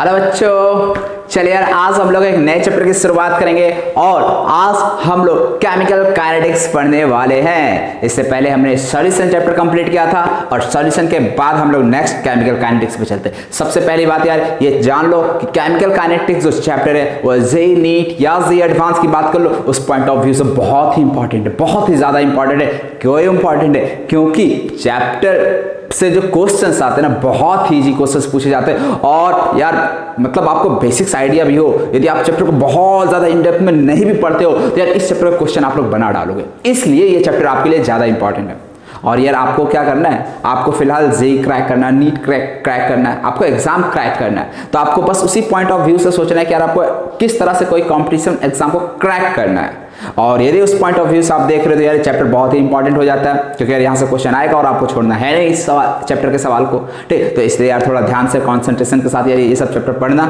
Hello बच्चों, चलिए यार आज हम लोग एक नए चैप्टर की शुरुआत करेंगे और आज हम लोग केमिकल काइनेटिक्स पढ़ने वाले हैं। इससे पहले हमने सॉल्यूशन चैप्टर कंप्लीट किया था और सॉल्यूशन के बाद हम लोग नेक्स्ट केमिकल काइनेटिक्स पे चलते हैं। सबसे पहली बात यार ये जान लो कि केमिकल काइनेटिक्स जो चैप्टर है वो जेईई नीट या जेईई एडवांस की बात कर लो उस पॉइंट ऑफ व्यू से बहुत ही इंपॉर्टेंट है, बहुत ही ज्यादा इंपॉर्टेंट है। क्यों इंपॉर्टेंट है? क्योंकि चैप्टर से जो क्वेश्चंस आते हैं ना बहुत ही इजी क्वेश्चंस पूछे जाते हैं और यार मतलब आपको बेसिक्स आइडिया भी हो, यदि आप चैप्टर को बहुत ज्यादा इन डेप्थ में नहीं भी पढ़ते हो तो यार इस चैप्टर का क्वेश्चन आप लोग बना डालोगे। इसलिए ये चैप्टर आपके लिए ज्यादा इंपॉर्टेंट है। और यार आपको क्या करना है, आपको फिलहाल जेईई क्रैक करना है, नीट क्रैक करना है, आपको एग्जाम क्रैक करना है। तो आपको बस उसी पॉइंट ऑफ व्यू से सोचना है कि यार आपको किस तरह से कोई कॉम्पिटिशन एग्जाम को क्रैक करना है। और यदि उस पॉइंट ऑफ व्यू से आप देख रहे हो तो यार चैप्टर बहुत ही इंपॉर्टेंट हो जाता है, क्योंकि यार यहाँ से क्वेश्चन आएगा और आपको छोड़ना है नहीं इस चैप्टर के सवाल को। ठीक, तो इसलिए यार थोड़ा ध्यान से कंसंट्रेशन के साथ यार ये सब चैप्टर पढ़ना।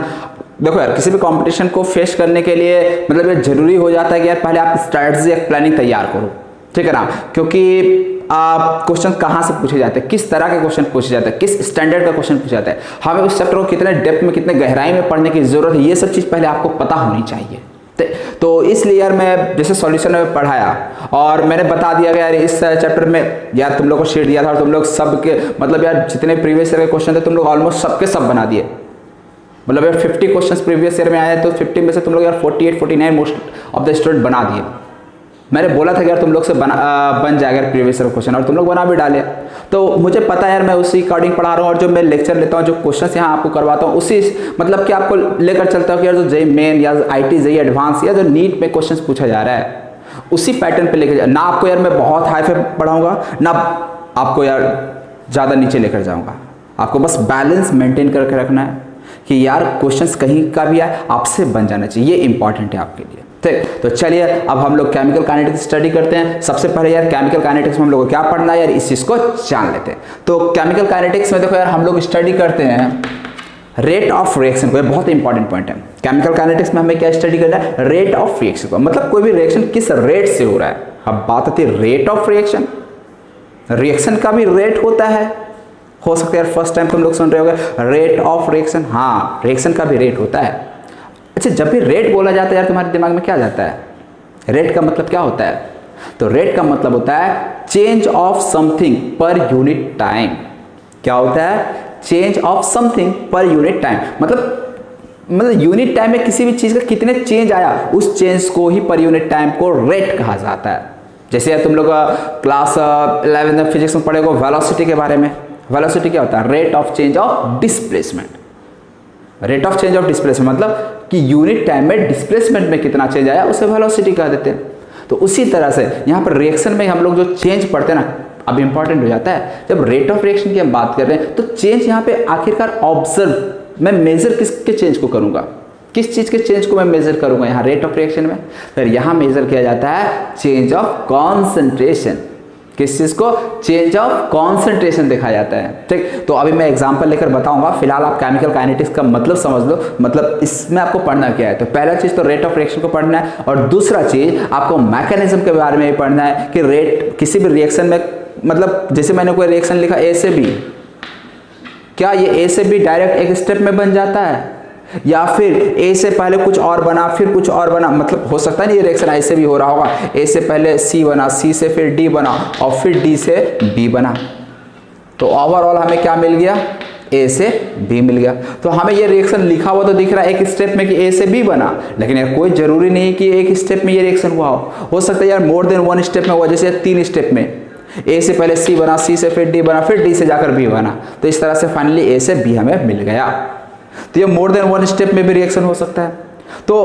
देखो यार किसी भी कंपटीशन को फेस करने के लिए मतलब ये जरूरी हो जाता है कि यार पहले आप स्ट्रेटजी एक प्लानिंग तैयार करो, ठीक है ना। क्योंकि क्वेश्चन कहाँ से पूछे जाते हैं, किस तरह के क्वेश्चन पूछे जाते हैं, किस स्टैंडर्ड का क्वेश्चन पूछा जाता है, हमें उस चैप्टर को कितने डेप्थ में कितने गहराई में पढ़ने की जरूरत है, ये सब चीज़ पहले आपको पता होनी चाहिए। तो इसलिए यार मैं जैसे सॉल्यूशन में पढ़ाया और मैंने बता दिया यार इस चैप्टर में यार तुम लोग को शीट दिया था और तुम लोग सब के मतलब यार जितने प्रीवियस ईयर के क्वेश्चन थे तुम लोग ऑलमोस्ट सबके सब बना दिए। मतलब यार 50 क्वेश्चंस प्रीवियस ईयर में आए तो 50 में से तुम लोग यार 48-49 मोस्ट ऑफ द स्टूडेंट बना दिए। मैंने बोला था कि यार तुम लोग से बन जाएगा प्रीवियस ईयर क्वेश्चन और तुम लोग बना भी डाले। तो मुझे पता है यार मैं उसी अकॉर्डिंग पढ़ा रहा हूँ और जो मैं लेक्चर लेता हूँ, जो क्वेश्चंस यहाँ आपको करवाता हूँ उसी मतलब कि आपको लेकर चलता हूँ कि यार जो जेईई मेन या आईटी जेईई एडवांस या जो नीट में क्वेश्चंस पूछा जा रहा है उसी पैटर्न पे लेकर ना आपको यार मैं बहुत हाई पे पढ़ाऊंगा ना आपको यार ज़्यादा नीचे लेकर जाऊँगा। आपको बस बैलेंस मेंटेन करके रखना है कि यार क्वेश्चंस कहीं का भी आए आपसे बन जाना चाहिए, ये इंपॉर्टेंट है आपके लिए। ठीक, तो चलिए अब हम लोग केमिकल काइनेटिक्स स्टडी करते हैं। सबसे पहले यार केमिकल काइनेटिक्स में हम लोग को क्या पढ़ना है यार इस चीज को जान लेते हैं। तो केमिकल काइनेटिक्स में देखो यार हम लोग स्टडी करते हैं रेट ऑफ रिएक्शन को, बहुत इंपॉर्टेंट पॉइंट है। केमिकल काइनेटिक्स में हमें क्या स्टडी करना है, रेट ऑफ रिएक्शन को, मतलब कोई भी रिएक्शन किस रेट से हो रहा है। अब बात आती है रेट ऑफ रिएक्शन, रिएक्शन का भी रेट होता है, हो सकता है यार फर्स्ट टाइम तुम लोग सुन रहे होगे रेट ऑफ रिएक्शन। हाँ, रिएक्शन का भी रेट होता है। अच्छा, जब भी रेट बोला जाता है यार तुम्हारे दिमाग में क्या जाता है, रेट का मतलब क्या होता है? तो रेट का मतलब होता है चेंज ऑफ समथिंग पर यूनिट टाइम। क्या होता है? चेंज ऑफ समथिंग पर यूनिट टाइम। मतलब यूनिट टाइम में किसी भी चीज का कितने चेंज आया उस चेंज को ही पर यूनिट टाइम को रेट कहा जाता है। जैसे यार तुम लोग क्लास 11 फिजिक्स में पढ़े हो वेलोसिटी के बारे में। वेलोसिटी क्या होता है? Rate of change of displacement. Rate of change of displacement मतलब कि यूनिट टाइम में डिस्प्लेसमेंट में कितना चेंज आया उसे वेलोसिटी कह देते हैं। तो उसी तरह से यहाँ पर रिएक्शन में हम लोग जो चेंज पढ़ते हैं ना अब इंपॉर्टेंट हो जाता है। जब रेट ऑफ रिएक्शन की हम बात कर रहे हैं तो चेंज यहाँ पे आखिरकार ऑब्जर्व, मैं मेजर किसके चेंज को करूंगा, किस चीज के चेंज को मैं मेजर करूंगा यहाँ रेट ऑफ रिएक्शन में। फिर यहाँ मेजर किया जाता है चेंज ऑफ कॉन्सेंट्रेशन। किस चीज को? चेंज ऑफ कॉन्सेंट्रेशन देखा जाता है। ठीक, तो अभी मैं एग्जांपल लेकर बताऊंगा, फिलहाल आप केमिकल काइनेटिक्स का मतलब समझ लो, मतलब इसमें आपको पढ़ना क्या है। तो पहला चीज तो रेट ऑफ रिएक्शन को पढ़ना है और दूसरा चीज आपको मैकेनिज्म के बारे में पढ़ना है कि रेट किसी भी रिएक्शन में, मतलब जैसे मैंने कोई रिएक्शन लिखा ए से बी, क्या ये ए से बी डायरेक्ट एक स्टेप में बन जाता है या फिर ए से पहले कुछ और बना फिर कुछ और बना। मतलब हो सकता है ना ये रिएक्शन ऐसे भी हो रहा होगा, ए से पहले सी बना, सी से फिर डी बना और फिर डी से बी बना। तो ओवरऑल हमें क्या मिल गया? ए से बी मिल गया। तो हमें ये रिएक्शन लिखा हुआ तो दिख रहा है एक स्टेप में कि ए से बी बना, लेकिन यार कोई जरूरी नहीं कि एक स्टेप में ये रिएक्शन हुआ हो सकता है यार मोर देन वन स्टेप में हुआ, जैसे 3 स्टेप में ए से पहले सी बना, सी से फिर डी बना, फिर डी से जाकर बी बना। तो इस तरह से फाइनली ए से बी हमें मिल गया। तो ये मोर देन वन स्टेप में भी रिएक्शन हो सकता है। तो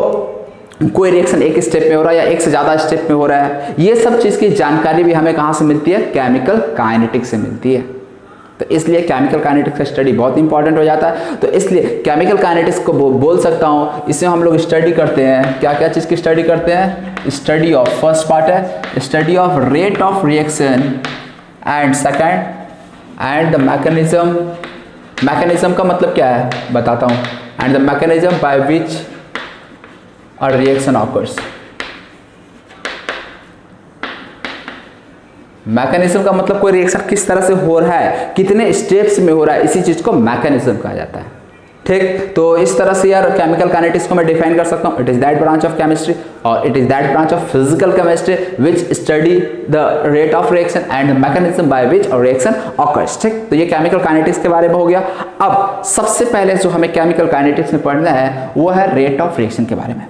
कोई रिएक्शन एक स्टेप में हो रहा है या एक से ज्यादा स्टेप में हो रहा है, ये सब चीज की जानकारी भी हमें कहां से मिलती है? केमिकल काइनेटिक्स से मिलती है। तो इसलिए केमिकल काइनेटिक्स का स्टडी बहुत इंपॉर्टेंट हो जाता है। तो इसलिए केमिकल काइनेटिक्स को बोल सकता हूं, इसमें हम लोग स्टडी करते हैं क्या क्या चीज की स्टडी करते हैं? स्टडी ऑफ, फर्स्ट पार्ट है study of rate of reaction and second and the mechanism. Mechanism का मतलब क्या है बताता हूं, and the mechanism by which a reaction occurs. Mechanism का मतलब कोई रिएक्शन किस तरह से हो रहा है, कितने स्टेप्स में हो रहा है, इसी चीज को मैकेनिज्म कहा जाता है। ठीक, तो इस तरह से यार केमिकल काइनेटिक्स को मैं डिफाइन कर सकता हूँ। It is that branch of chemistry और it is that branch of physical chemistry which study the rate of reaction and mechanism by which reaction occurs. ठीक, तो ये केमिकल काइनेटिक्स के बारे में हो गया। अब सबसे पहले जो हमें केमिकल काइनेटिक्स में पढ़ना है वो है रेट ऑफ रिएक्शन के बारे में।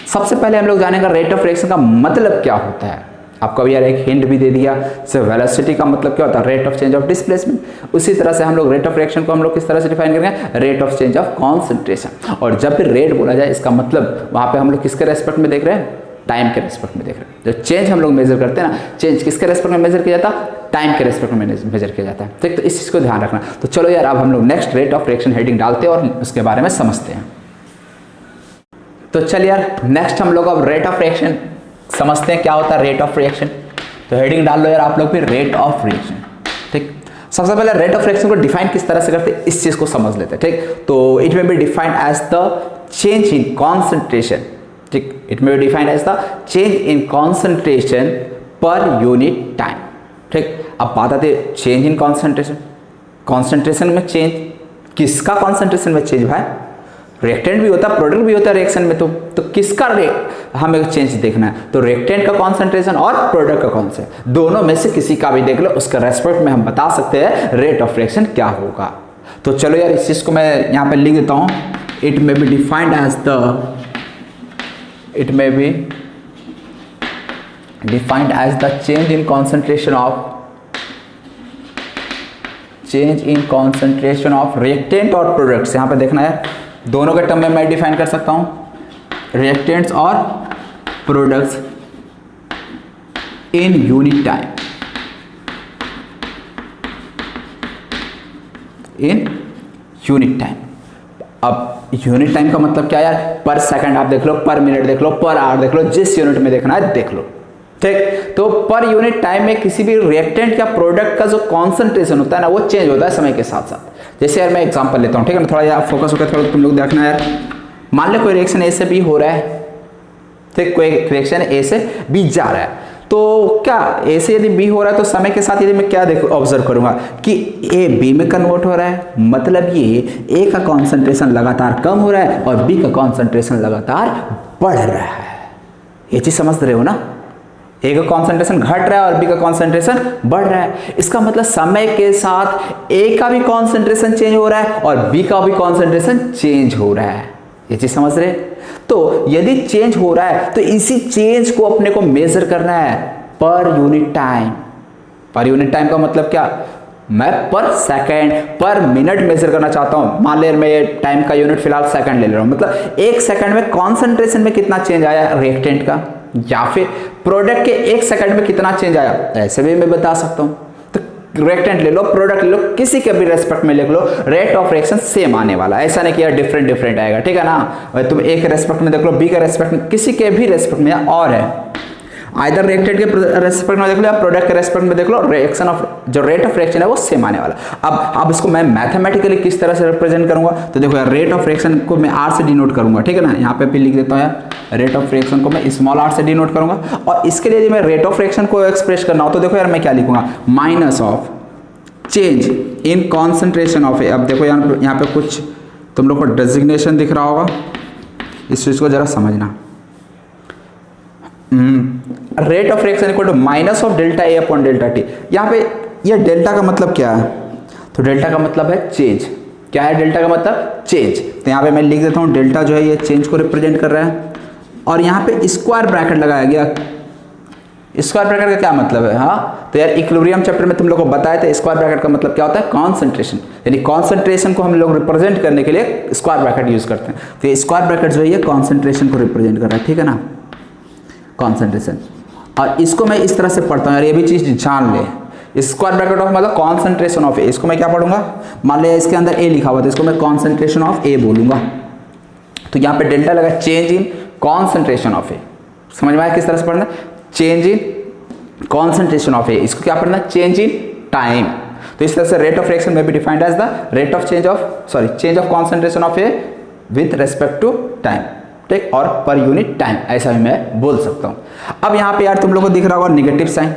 सबसे पहले हम लोग जानेंगे रेट ऑफ रिएक्शन का मतलब क्या होता है। आपको अभी यार एक हिंट भी दे दिया, जैसे वेलोसिटी का मतलब क्या होता है, rate of change of displacement. उसी तरह से हम लोग रेट ऑफ रिएक्शन को हम लोग किस तरह से डिफाइन करेंगे, rate of change of concentration. और जब भी रेट बोला जाए इसका मतलब वहां पे हम लोग किसके रेस्पेक्ट में देख रहे हैं, टाइम के रेस्पेक्ट में देख रहे हैं। जो चेंज हम लोग मेजर करते हैं ना, चेंज किसके रेस्पेक्ट में मेजर किया जाता है, टाइम के रेस्पेक्ट में मेजर किया जाता है। ठीक, तो इस चीज को ध्यान रखना। तो चलो यार अब हम लोग next rate of reaction heading डालते हैं और उसके बारे में समझते हैं। तो चलिए यार नेक्स्ट हम लोग अब रेट ऑफ रिएक्शन समझते हैं, क्या होता है रेट ऑफ रिएक्शन। तो हेडिंग डाल लो यार आप लोग फिर रेट ऑफ रिएक्शन। ठीक, सबसे पहले रेट ऑफ रिएक्शन को डिफाइन किस तरह से करते हैं इस चीज को समझ लेते हैं। ठीक, तो it may be defined as the change in concentration. ठीक, it may be defined as the change in concentration per unit time. ठीक, अब बात आती है चेंज इन कॉन्सेंट्रेशन। कॉन्सेंट्रेशन में चेंज, किसका कॉन्सेंट्रेशन में चेंज भाई, रिएक्टेंट भी होता है प्रोडक्ट भी होता है रिएक्शन में। तो किसका हमें चेंज देखना है, तो रिएक्टेंट का कॉन्सेंट्रेशन और प्रोडक्ट का कॉन्सेंट्रेशन, दोनों में से किसी का भी देख लो, उसका रेस्पेक्ट में हम बता सकते हैं रेट ऑफ रिएक्शन क्या होगा। तो चलो यार इस चीज को मैं यहाँ पे लिख देता हूँ। It may be defined as the change in concentration of reactant और प्रोडक्ट्स। यहाँ पे देखना है दोनों के टर्म में मैं डिफाइन कर सकता हूं रिएक्टेंट्स और प्रोडक्ट्स इन यूनिट टाइम। अब यूनिट टाइम का मतलब क्या यार, पर सेकंड आप देख लो, पर मिनट देख लो, पर आवर देख लो, जिस यूनिट में देखना है देख लो। ठीक, तो पर यूनिट टाइम में किसी भी रिएक्टेंट या प्रोडक्ट का जो कॉन्सेंट्रेशन होता है ना वो चेंज होता है समय के साथ साथ। जैसे यार मैं एग्जांपल लेता हूँ, ठीक है ना, थोड़ा यार फोकस होकर थोड़ा तुम लोग देखना यार। मान लो कोई रिएक्शन ए से बी हो रहा है, ठीक, कोई रिएक्शन ए से बी जा रहा है, तो क्या ए से यदि बी हो रहा है तो समय के साथ यदि मैं क्या देखो ऑब्जर्व करूंगा कि ए बी में कन्वर्ट हो रहा है, मतलब ये ए का कॉन्सेंट्रेशन लगातार कम हो रहा है और बी का कॉन्सेंट्रेशन लगातार बढ़ रहा है। ये चीज समझ रहे हो ना, ए का कॉन्सेंट्रेशन घट रहा है और बी का कॉन्सेंट्रेशन बढ़ रहा है। इसका मतलब समय के साथ ए का भी कॉन्सेंट्रेशन चेंज हो रहा है और बी का भी कॉन्सेंट्रेशन चेंज हो रहा है। ये चीज समझ रहे? तो यदि चेंज हो रहा है तो इसी चेंज को अपने को मेजर करना है पर यूनिट टाइम। पर यूनिट टाइम का मतलब क्या, मैं पर सेकंड पर मिनट मेजर करना चाहता हूं। मान ले मैं टाइम का यूनिट फिलहाल सेकंड ले रहा हूं, मतलब एक सेकंड में कॉन्सेंट्रेशन में कितना चेंज आया रिएक्टेंट का, या फिर प्रोडक्ट के एक सेकंड में कितना चेंज आया, ऐसे भी मैं बता सकता हूं। तो रिएक्टेंट ले लो, प्रोडक्ट ले लो, किसी के भी रेस्पेक्ट में लिख लो, रेट ऑफ रिएक्शन सेम आने वाला। ऐसा नहीं कि यार डिफरेंट आएगा, ठीक है ना। तुम एक रेस्पेक्ट में देख लो, बी के रेस्पेक्ट में, किसी के भी रेस्पेक्ट में और है, आइदर रिएक्टेंट के रेस्पेक्ट में देख लो या प्रोडक्ट के रेस्पेक्ट में देख लो, रिएक्शन ऑफ जो रेट ऑफ रिएक्शन है वो सेम आने वाला। अब इसको मैं मैथमेटिकली किस तरह से रिप्रेजेंट करूंगा, तो देखो यार रेट ऑफ रिएक्शन को मैं आर से डिनोट करूंगा, ठीक है ना। यहाँ पे भी लिख देता हूँ यार, रेट ऑफ रिएक्शन को मैं स्मॉल आर से डिनोट करूंगा। और इसके लिए मैं रेट ऑफ रिएक्शन को एक्सप्रेस करना हो तो देखो यार मैं क्या लिखूंगा, minus of change in concentration of A. अब देखो यहाँ पे कुछ तुम लोग को डेजिग्नेशन दिख रहा होगा, इस चीज को जरा समझना। Rate of reaction equal to minus of delta A upon delta T. यहाँ पे ये डेल्टा का मतलब क्या है, तो डेल्टा का मतलब है चेंज। क्या है डेल्टा का मतलब, चेंज। तो यहाँ पे मैं लिख देता हूँ डेल्टा जो है ये चेंज को रिप्रेजेंट कर रहा है। और यहाँ पे स्क्वायर ब्रैकेट लगाया गया। स्क्वायर ब्रैकेट का क्या मतलब है, हाँ, तो यार इक्विलिब्रियम चैप्टर में तुम लोग को बताया था स्क्वायर ब्रैकेट का मतलब क्या होता है, कॉन्सेंट्रेशन। यानी कॉन्सेंट्रेशन को हम लोग रिप्रेजेंट करने के लिए स्क्वायर ब्रैकेट यूज करते हैं। तो ये स्क्वायर ब्रैकेट जो है ये कॉन्सेंट्रेशन को रिप्रेजेंट कर रहा है, ठीक है ना, कॉन्सेंट्रेशन। और इसको मैं इस तरह से पढ़ता हूँ यार, ये भी चीज जान ले। स्क्वायर ब्रैकेट ऑफ मतलब कॉन्सेंट्रेशन ऑफ ए, इसको मैं क्या पढ़ूंगा, मान लिया इसके अंदर ए लिखा हुआ था, इसको मैं कॉन्सेंट्रेशन ऑफ ए बोलूंगा। तो यहाँ पे डेल्टा लगा चेंज इन कॉन्सेंट्रेशन ऑफ ए। समझ में आया किस तरह से पढ़ना, चेंज इन कॉन्सेंट्रेशन ऑफ ए। इसको क्या पढ़ना, चेंज इन टाइम। तो इस तरह से rate of reaction may be defined as the rate of change of concentration of A with respect to time, ठीक, और पर यूनिट टाइम, ऐसा भी मैं बोल सकता हूं। अब यहाँ पे यार तुम लोगों को दिख रहा होगा नेगेटिव साइन,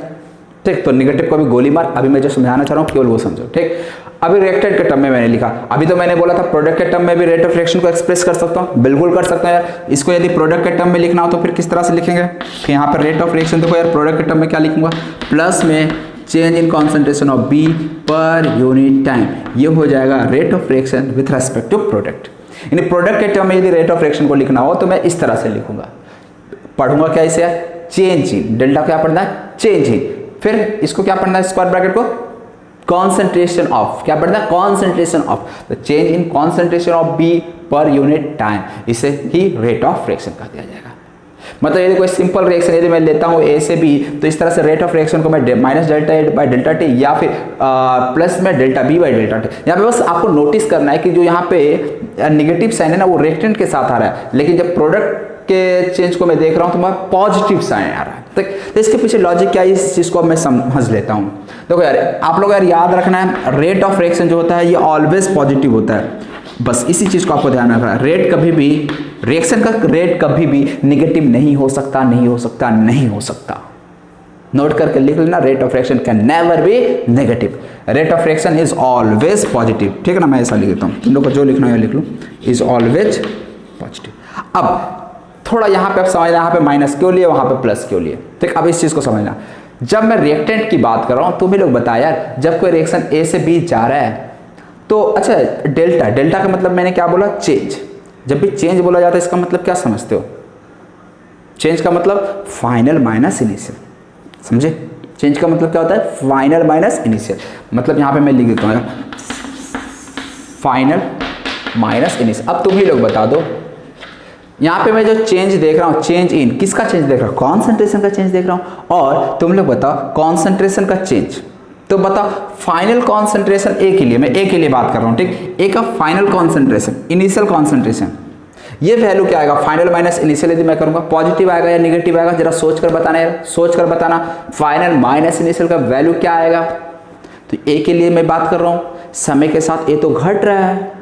ठीक। तो निगेटिव को भी गोली मार, अभी मैं जो समझाना चाह रहा हूँ केवल वो समझो, ठीक। अभी रिएक्टेंट के टर्म में मैंने लिखा, अभी तो मैंने बोला था प्रोडक्ट के टर्म में भी रेट ऑफ रिएक्शन को एक्सप्रेस कर सकता हूँ, बिल्कुल कर सकता है यार। इसको यदि प्रोडक्ट के टर्म में लिखना हो तो फिर किस तरह से लिखेंगे, कि यहाँ पर रेट ऑफ रिएक्शन देखो यार, प्रोडक्ट के टर्म में क्या लिखूंगा, प्लस में change in concentration of B per unit time, ये हो जाएगा rate of reaction with respect to product. यानी प्रोडक्ट के टर्म में यदि रेट ऑफ रिएक्शन को लिखना हो तो मैं इस तरह से लिखूंगा, पढ़ूंगा क्या इसे, चेंज इन, डेल्टा क्या पढ़ना है, चेंज इन, फिर इसको क्या पढ़ना है, स्क्वायर ब्रैकेट को कॉन्सेंट्रेशन ऑफ, क्या पढ़ना है, कॉन्सेंट्रेशन ऑफ, तो change in concentration of B per unit time, इसे ही रेट ऑफ रिएक्शन कह दिया जाएगा। मतलब यदि कोई सिंपल रिएक्शन यदि मैं लेता हूँ ए से बी, तो इस तरह से रेट ऑफ रिएक्शन को मैं minus delta A by delta T या फिर प्लस में delta B by delta T, यहाँ पे बस आपको नोटिस करना है कि जो यहाँ पे निगेटिव साइन है ना वो रिएक्टेंट के साथ आ रहा है, लेकिन जब प्रोडक्ट के चेंज को मैं देख रहा हूँ तो मैं पॉजिटिव साइन आ रहा है। तो इसके पीछे लॉजिक क्या है, इस चीज को मैं समझ लेता हूँ। देखो यार, आप लोग यार याद रखना है, रेट ऑफ रिएक्शन जो होता है ये ऑलवेज पॉजिटिव होता है, बस इसी चीज को आपको ध्यान रखना है। रेट कभी भी, रिएक्शन का रेट कभी भी निगेटिव नहीं हो सकता, नहीं हो सकता, नहीं हो सकता। नोट करके लिख लेना, rate of reaction can never be negative, rate of reaction is always positive, ठीक है ना। मैं ऐसा लिख देता हूँ, तुम लोग को जो लिखना है लिख लो, इज ऑलवेज पॉजिटिव। अब थोड़ा यहाँ पे आप समझना, यहाँ पे माइनस क्यों लिए, वहाँ पे प्लस क्यों लिए, ठीक। अब इस चीज को समझना, जब मैं रिएक्टेंट की बात कर रहा हूँ तुम्हें लोग बताया यार, जब कोई रिएक्शन ए से बी जा रहा है तो अच्छा डेल्टा, डेल्टा का मतलब मैंने क्या बोला, चेंज। जब भी चेंज बोला जाता है इसका मतलब क्या समझते हो, चेंज का मतलब फाइनल माइनस इनिशियल, समझे। चेंज का मतलब क्या होता है, फाइनल माइनस इनिशियल। मतलब यहाँ पे मैं लिख देता हूँ फाइनल माइनस इनिशियल। अब तुम ही लोग बता दो, यहाँ पे मैं जो चेंज देख रहा हूँ, चेंज इन, किसका चेंज देख रहा हूँ, कॉन्सेंट्रेशन का चेंज देख रहा हूँ। और तुम लोग बताओ कॉन्सेंट्रेशन का चेंज, तो बताओ फाइनल कॉन्सेंट्रेशन ए के लिए, मैं ए के लिए बात कर रहा हूँ, ठीक। ए का फाइनल कॉन्सेंट्रेशन, इनिशियल कॉन्सेंट्रेशन, ये वैल्यू क्या आएगा, फाइनल माइनस इनिशियल यदि मैं करूँगा, पॉजिटिव आएगा या निगेटिव आएगा, जरा सोच कर बताना यार, सोच कर बताना। फाइनल माइनस इनिशियल का वैल्यू क्या आएगा, तो ए के लिए मैं बात कर रहा हूँ, समय के साथ ए तो घट रहा है,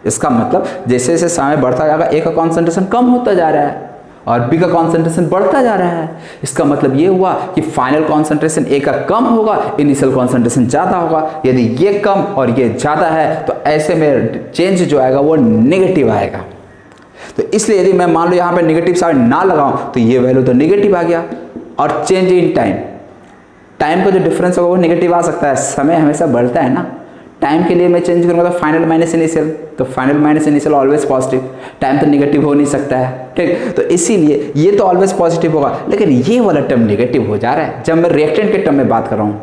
इसका मतलब जैसे जैसे समय बढ़ता जाएगा ए का कॉन्सेंट्रेशन कम होता जा रहा है और बी का कॉन्सेंट्रेशन बढ़ता जा रहा है। इसका मतलब ये हुआ कि फाइनल कॉन्सेंट्रेशन ए का कम होगा, इनिशियल कॉन्सेंट्रेशन ज़्यादा होगा। यदि ये कम और ये ज़्यादा है तो ऐसे में चेंज जो आएगा वो नेगेटिव आएगा। तो इसलिए यदि मैं मान लो यहाँ पे नेगेटिव साइन ना लगाऊं तो ये वैल्यू तो नेगेटिव आ गया। और चेंज इन टाइम, टाइम का जो डिफरेंस होगा वो नेगेटिव आ सकता है, समय हमेशा बढ़ता है ना। टाइम के लिए मैं चेंज करूँगा तो फाइनल माइनस इनिशियल, तो final minus initial always positive, time तो नेगेटिव हो नहीं सकता है, ठीक। तो इसीलिए ये तो ऑलवेज पॉजिटिव होगा, लेकिन ये वाला टर्म नेगेटिव हो जा रहा है जब मैं रिएक्टेंट के टर्म में बात कर रहा हूँ।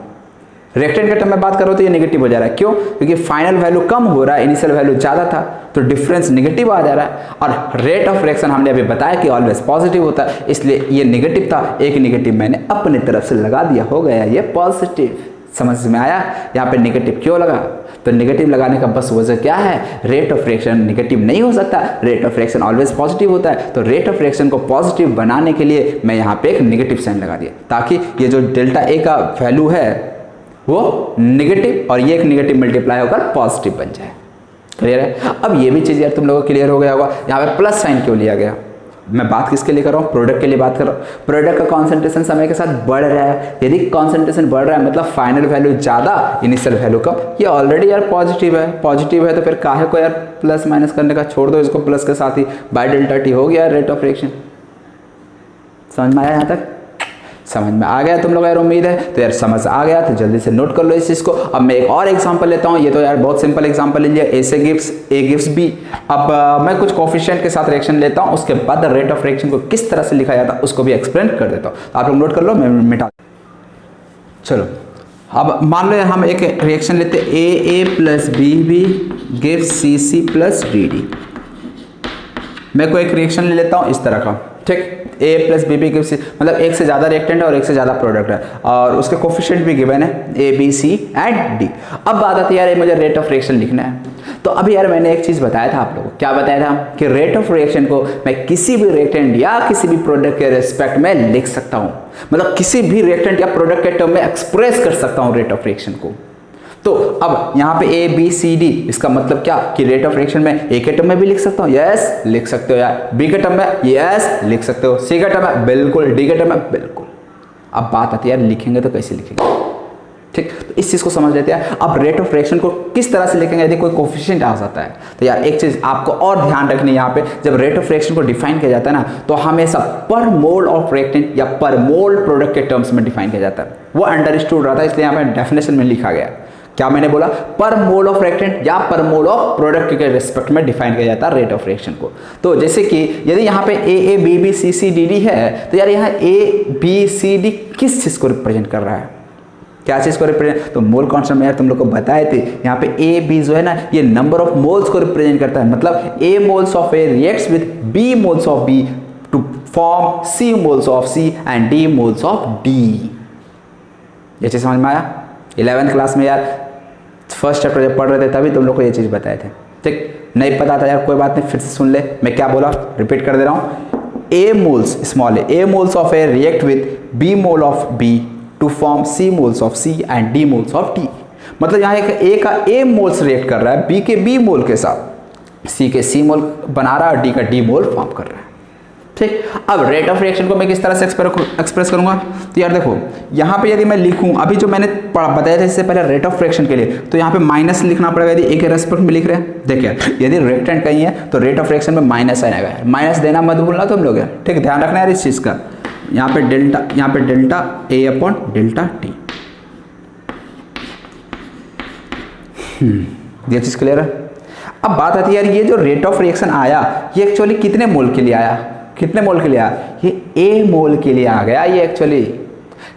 रिएक्टेंट के टर्म में बात करो तो ये नेगेटिव हो जा रहा है, क्यों? क्योंकि फाइनल वैल्यू कम हो रहा है, इनिशियल वैल्यू ज़्यादा था, तो डिफरेंस नेगेटिव आ जा रहा है। और रेट ऑफ रिएक्शन हमने अभी बताया कि ऑलवेज पॉजिटिव होता है, इसलिए ये नेगेटिव था, एक नेगेटिव मैंने अपनी तरफ से लगा दिया, हो गया ये पॉजिटिव। समझ में आया? यहाँ पे नेगेटिव क्यों लगा? तो नेगेटिव लगाने का बस वजह क्या है, रेट ऑफ रिएक्शन नेगेटिव नहीं हो सकता, rate of reaction always positive होता है। तो रेट ऑफ रिएक्शन को पॉजिटिव बनाने के लिए मैं यहाँ पे एक नेगेटिव साइन लगा दिया, ताकि ये जो डेल्टा ए का वैल्यू है वो नेगेटिव और ये एक नेगेटिव मल्टीप्लाई होकर पॉजिटिव बन जाए। क्लियर है? अब ये भी चीज़ यार तुम लोगों को क्लियर हो गया होगा, यहाँ पे प्लस साइन क्यों लिया गया। मैं बात किसके लिए कर रहा हूँ, प्रोडक्ट के लिए बात कर रहा हूँ। प्रोडक्ट का कॉन्सेंट्रेशन समय के साथ बढ़ रहा है, यदि कॉन्सेंट्रेशन बढ़ रहा है मतलब फाइनल वैल्यू ज़्यादा, इनिशियल वैल्यू कम, ये ऑलरेडी यार पॉजिटिव है। पॉजिटिव है तो फिर काहे को यार प्लस माइनस करने का, छोड़ दो इसको, प्लस के साथ ही बाय डेल्टा टी हो गया रेट ऑफ रिएक्शन। समझ में आया यहाँ तक? समझ में आ गया तुम लोग यार, उम्मीद है। तो यार समझ आ गया तो जल्दी से नोट कर लो इस चीज़ को। अब मैं एक और एग्जांपल लेता हूँ, ये तो यार बहुत सिंपल एग्जांपल ले लिया, ए से गिव्स ए गिव्स बी। अब मैं कुछ कोफिशिएंट के साथ रिएक्शन लेता हूँ, उसके बाद रेट ऑफ रिएक्शन को किस तरह से लिखा जाता है उसको भी एक्सप्लेन कर देता हूँ। तो आप लोग नोट कर लो, मैं मिटा। चलो अब मान लो यार हम एक रिएक्शन लेते हैं, A plus B B gives C C plus D D. मैं कोई एक रिएक्शन ले लेता हूँ इस तरह का, ठीक। A plus B B gives C, मतलब एक से ज़्यादा रिएक्टेंट है और एक से ज़्यादा प्रोडक्ट है और उसके कोफिशिएंट भी गिवन है A B C and D. अब बात आती है यार मुझे रेट ऑफ रिएक्शन लिखना है। तो अभी यार मैंने एक चीज़ बताया था आप लोगों को, क्या बताया था कि रेट ऑफ रिएक्शन को मैं किसी भी रिएक्टेंट या किसी भी प्रोडक्ट के रिस्पेक्ट में लिख सकता हूँ, मतलब किसी भी रिएक्टेंट या प्रोडक्ट के टर्म में एक्सप्रेस कर सकता हूँ रेट ऑफ रिएक्शन को। तो अब यहाँ पे ए बी सी डी, इसका मतलब क्या कि रेट ऑफ रिएक्शन में ए के टर्म में भी लिख सकता हूँ, यस लिख सकते हो यार, बी के टर्म में यस लिख सकते हो, सी के टर्म में बिल्कुल, डी के टर्म में बिल्कुल। अब बात आती है यार लिखेंगे तो कैसे लिखेंगे। ठीक, तो इस चीज़ को समझ लेते हैं। अब रेट ऑफ रिएक्शन को किस तरह से लिखेंगे यदि कोई कोफिशिएंट आ जाता है तो यार एक चीज़ आपको और ध्यान रखनी है, यहाँ पे जब रेट ऑफ रिएक्शन को डिफाइन किया जाता है ना तो हमेशा पर मोल ऑफ रिएक्टेंट या पर मोल प्रोडक्ट के टर्म्स में डिफाइन किया जाता है। वो अंडरस्टूड रहा था इसलिए यहाँ पे डेफिनेशन में लिखा गया। क्या मैंने बोला? पर मोल ऑफ रिएक्टेंट या पर मोल ऑफ प्रोडक्ट के रिस्पेक्ट में डिफाइन किया जाता है रेट ऑफ रिएक्शन को। तो जैसे कि यदि यहाँ पे A B B C C D D है तो यार यहाँ ए बी सी डी किस चीज़ को रिप्रेजेंट कर रहा है? क्या चीज़ को रिप्रेजेंट? तो मोल कांस्टेंट में यार तुम लोग को बताए थे यहाँ पे ए बी जो है ना ये नंबर ऑफ मोल्स को रिप्रेजेंट करता है। मतलब A moles of A reacts with B moles of B to form C moles of C and D moles of D. ये चीज़ समझ में आया? 11th क्लास में यार फर्स्ट चैप्टर जब पढ़ रहे थे तभी तुम लोग को ये चीज़ बताए थे। ठीक, नहीं पता था यार कोई बात नहीं, फिर से सुन ले। मैं क्या बोला रिपीट कर दे रहा हूँ। A moles small A moles of A react with B mole of B to form C moles of C and D moles of T. मतलब यहाँ एक ए का ए मोल्स रिएक्ट कर रहा है बी के बी मोल के साथ, सी के सी मोल बना रहा है और डी का डी मोल फॉर्म कर रहा है। ठीक, अब रेट ऑफ रिएक्शन को मैं किस तरह से एक्सप्रेस करूंगा? तो यार देखो यहाँ पे यदि मैं लिखूं अभी जो मैंने बताया था इससे पहले रेट ऑफ रिएक्शन के लिए, तो यहाँ पे माइनस लिखना पड़ेगा यदि ए के रेस्पेक्ट में लिख रहे हैं। देखिए यदि रिएक्टेंट कहीं है तो रेट ऑफ रिएक्शन में माइनस आएगा, माइनस देना मत भूलना तुम लोग। ठीक, ध्यान रखना यार इस चीज़ का। यहाँ पे delta A upon delta T. ये चीज़ क्लियर है? अब बात आती है यार ये जो रेट ऑफ रिएक्शन आया ये एक्चुअली कितने मोल के लिए आया? कितने मोल के लिए आया? ये ए मोल के लिए आ गया ये एक्चुअली।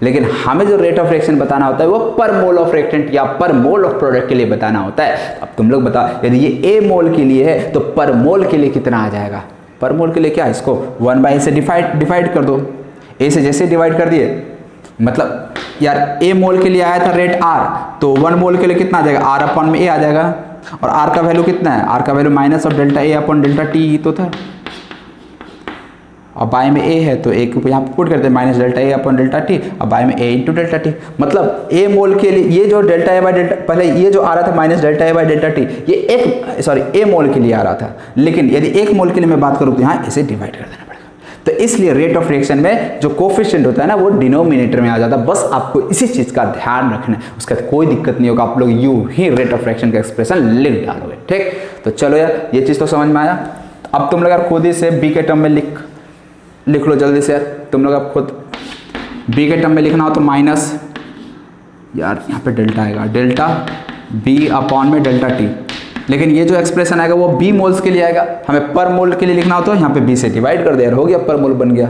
लेकिन हमें जो रेट ऑफ रिएक्शन बताना होता है वो पर मोल ऑफ रिएक्टेंट या पर मोल ऑफ प्रोडक्ट के लिए बताना होता है। अब तुम लोग बताओ यदि ये ए मोल के लिए है तो पर मोल के लिए कितना आ जाएगा? पर मोल के लिए क्या, इसको 1/a से डिवाइड कर दो। ए से जैसे डिवाइड कर दिए मतलब यार ए मोल के लिए आया था रेट आर, तो 1 मोल के लिए कितना आ जाएगा? आर अपॉन में ए आ जाएगा। और आर का वैल्यू कितना है? आर का value minus of delta A upon delta T ही तो था। और बाय में ए है तो ए को यहाँ पुट करते हैं minus delta A upon delta T, और बाय में ए इंटू डेल्टा टी। मतलब ए मोल के लिए ये जो डेल्टा ए बाय डेल्टा, पहले ये जो आ रहा था minus delta A by delta T ये ए मोल के लिए आ रहा था। लेकिन यदि 1 मोल के लिए मैं बात करूँ तो यहाँ इसे डिवाइड कर देना पड़ेगा। तो इसलिए रेट ऑफ रिएक्शन में जो कोफिशिएंट होता है ना वो डिनोमिनेटर में आ जाता है। बस आपको इसी चीज़ का ध्यान रखना है, उसका कोई दिक्कत नहीं होगा। आप लोग यूं ही रेट ऑफ रिएक्शन का एक्सप्रेशन लिख डालोगे। ठीक, तो चलो यार ये चीज़ तो समझ में आया। अब तुम लोग यार खुद ही से बी के टर्म में लिख लो जल्दी से यार। तुम लोग अब खुद बी के टर्म में लिखना हो तो माइनस यार यहाँ पे डेल्टा आएगा, डेल्टा बी अपॉन में डेल्टा टी। लेकिन ये जो एक्सप्रेशन आएगा वो बी मोल्स के लिए आएगा। हमें पर मोल के लिए लिखना हो तो यहाँ पे बी से डिवाइड कर दे यार, हो गया पर मोल बन गया।